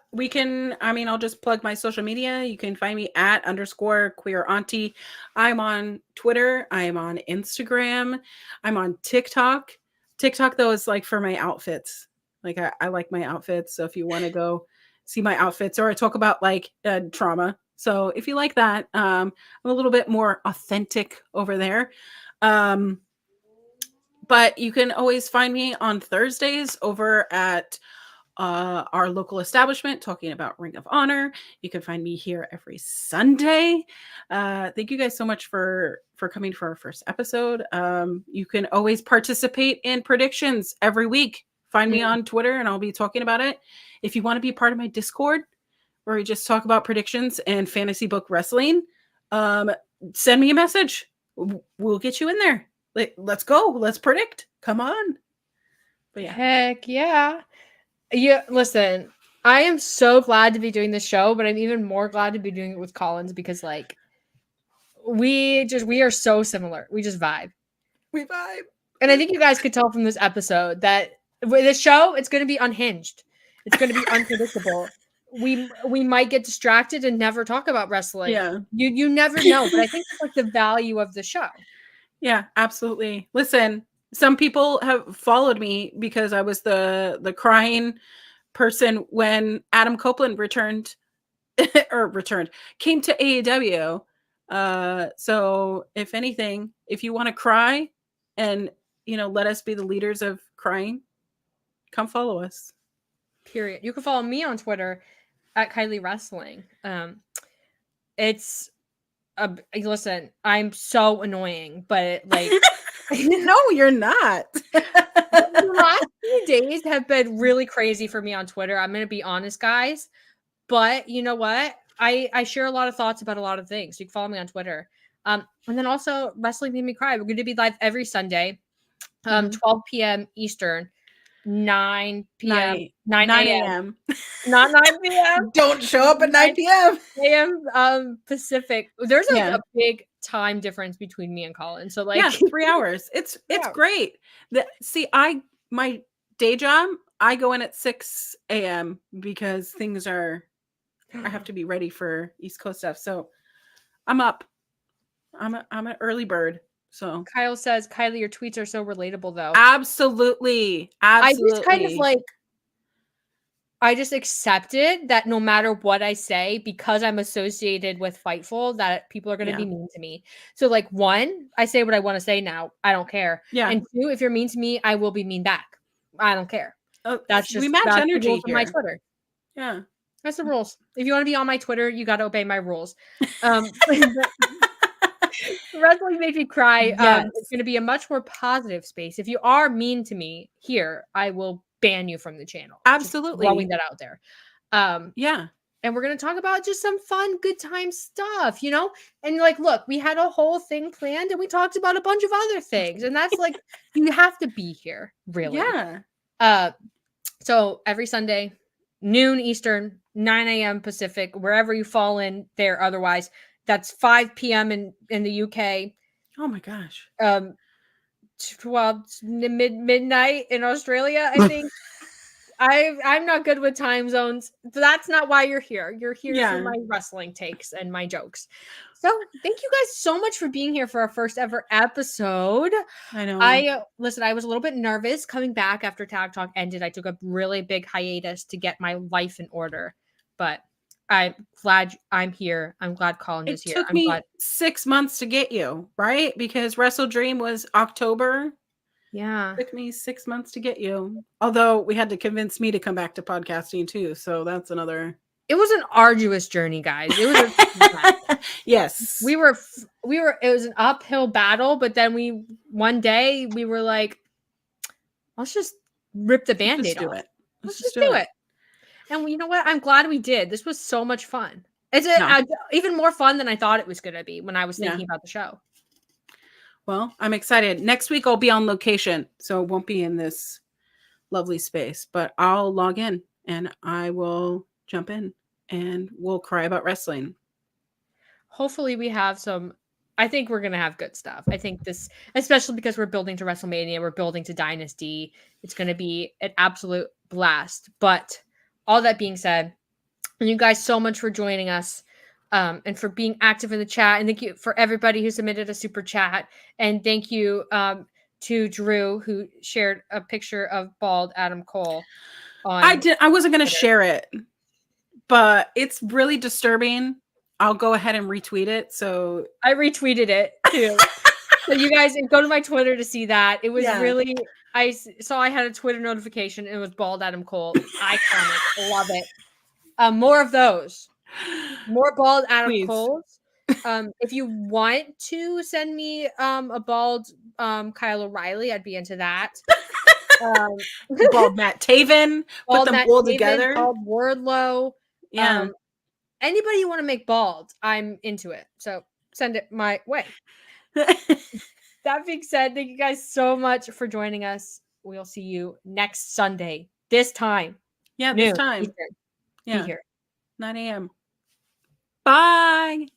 just plug my social media. You can find me at _queer_auntie. I'm on Twitter. I'm on Instagram. I'm on TikTok. TikTok, though, is like for my outfits. Like I like my outfits. So if you want to go see my outfits, or I talk about like trauma. So if you like that, I'm a little bit more authentic over there. But you can always find me on Thursdays over at our local establishment talking about Ring of Honor. You can find me here every Sunday. Thank you guys so much for coming for our first episode. You can always participate in predictions every week. Find me on Twitter and I'll be talking about it. If you want to be part of my Discord where we just talk about predictions and fantasy book wrestling, send me a message. We'll get you in there. Let's go. Let's predict. Come on. But yeah. Heck yeah. Yeah, listen, I am so glad to be doing this show, but I'm even more glad to be doing it with Collins because like we are so similar. We just vibe. We vibe. And I think you guys could tell from this episode that with this show, it's going to be unhinged. It's going to be unpredictable. We might get distracted and never talk about wrestling. Yeah. You never know, but I think it's like the value of the show. Yeah, absolutely. Listen, some people have followed me because I was the crying person when Adam Copeland came to AEW. So if anything, if you want to cry and, let us be the leaders of crying, come follow us. Period. You can follow me on Twitter at Kiley Wrestling. Listen, I'm so annoying, but like, no, you're not. The last few days have been really crazy for me on Twitter. I'm going to be honest, guys. But you know what? I share a lot of thoughts about a lot of things. You can follow me on Twitter. And then also, Wrestling Made Me Cry. We're going to be live every Sunday, 12 p.m. Eastern, 9 p.m. 9 a.m. Not 9 p.m. Don't show up at 9 p.m. a.m. Pacific. There's a big time difference between me and Colin. So like 3 hours. It's great. My day job, I go in at 6 a.m. because I have to be ready for East Coast stuff. So I'm up. I'm an early bird. So Kyle says, Kiley, your tweets are so relatable though. Absolutely. I just kind of like, I just accepted that no matter what I say, because I'm associated with Fightful, that people are going to be mean to me. So like, one, I say what I want to say now. I don't care. Yeah. And two, if you're mean to me, I will be mean back. I don't care. That's just, we match energy here. My Twitter. Yeah. That's the rules. If you want to be on my Twitter, you got to obey my rules. Wrestling Made Me Cry. Yes. It's going to be a much more positive space. If you are mean to me here, I will ban you from the channel. Absolutely. Just throwing that out there. Yeah. And we're going to talk about just some fun, good time stuff, And like, look, we had a whole thing planned and we talked about a bunch of other things. And that's like, you have to be here, really. Yeah. So every Sunday, noon Eastern, 9 a.m. Pacific, wherever you fall in there otherwise. That's 5 p.m. in the UK. Oh my gosh. Midnight in Australia, I think. I'm not good with time zones. That's not why you're here. You're here for my wrestling takes and my jokes. So thank you guys so much for being here for our first ever episode. I know. Listen, I was a little bit nervous coming back after Tag Talk ended. I took a really big hiatus to get my life in order, but I'm glad I'm here. I'm glad Colin is here. It took me 6 months to get you, right? Because Wrestle Dream was October. Yeah. It took me 6 months to get you. Although we had to convince me to come back to podcasting too. So that's another. It was an arduous journey, guys. It was yes. We were it was an uphill battle, but then one day we were like, let's just rip the Band-Aid off. Let's just do it. And you know what? I'm glad we did. This was so much fun. It's even more fun than I thought it was going to be when I was thinking about the show. Well, I'm excited. Next week I'll be on location, so it won't be in this lovely space, but I'll log in and I will jump in and we'll cry about wrestling. Hopefully we have I think we're going to have good stuff. I think this, especially because we're building to WrestleMania, we're building to Dynasty. It's going to be an absolute blast. But all that being said, and you guys so much for joining us and for being active in the chat. And thank you for everybody who submitted a super chat. And thank you to Drew, who shared a picture of bald Adam Cole. I wasn't going to share it, but it's really disturbing. I'll go ahead and retweet it. So I retweeted it too. So you guys go to my Twitter to see that. It was Yeah. really, I saw I had a Twitter notification. It was Bald Adam Cole. Iconic. Love it. More of those. More Bald Adam Please. Coles. If you want to send me a bald Kyle O'Reilly, I'd be into that. Bald Matt Taven. Put them Matt all Taven, together. Bald Wardlow. Yeah. Anybody you want to make bald, I'm into it. So send it my way. That being said, thank you guys so much for joining us. We'll see you next Sunday. This time. Yeah, Noon this time. Eastern. Yeah. Be here. 9 a.m. Bye.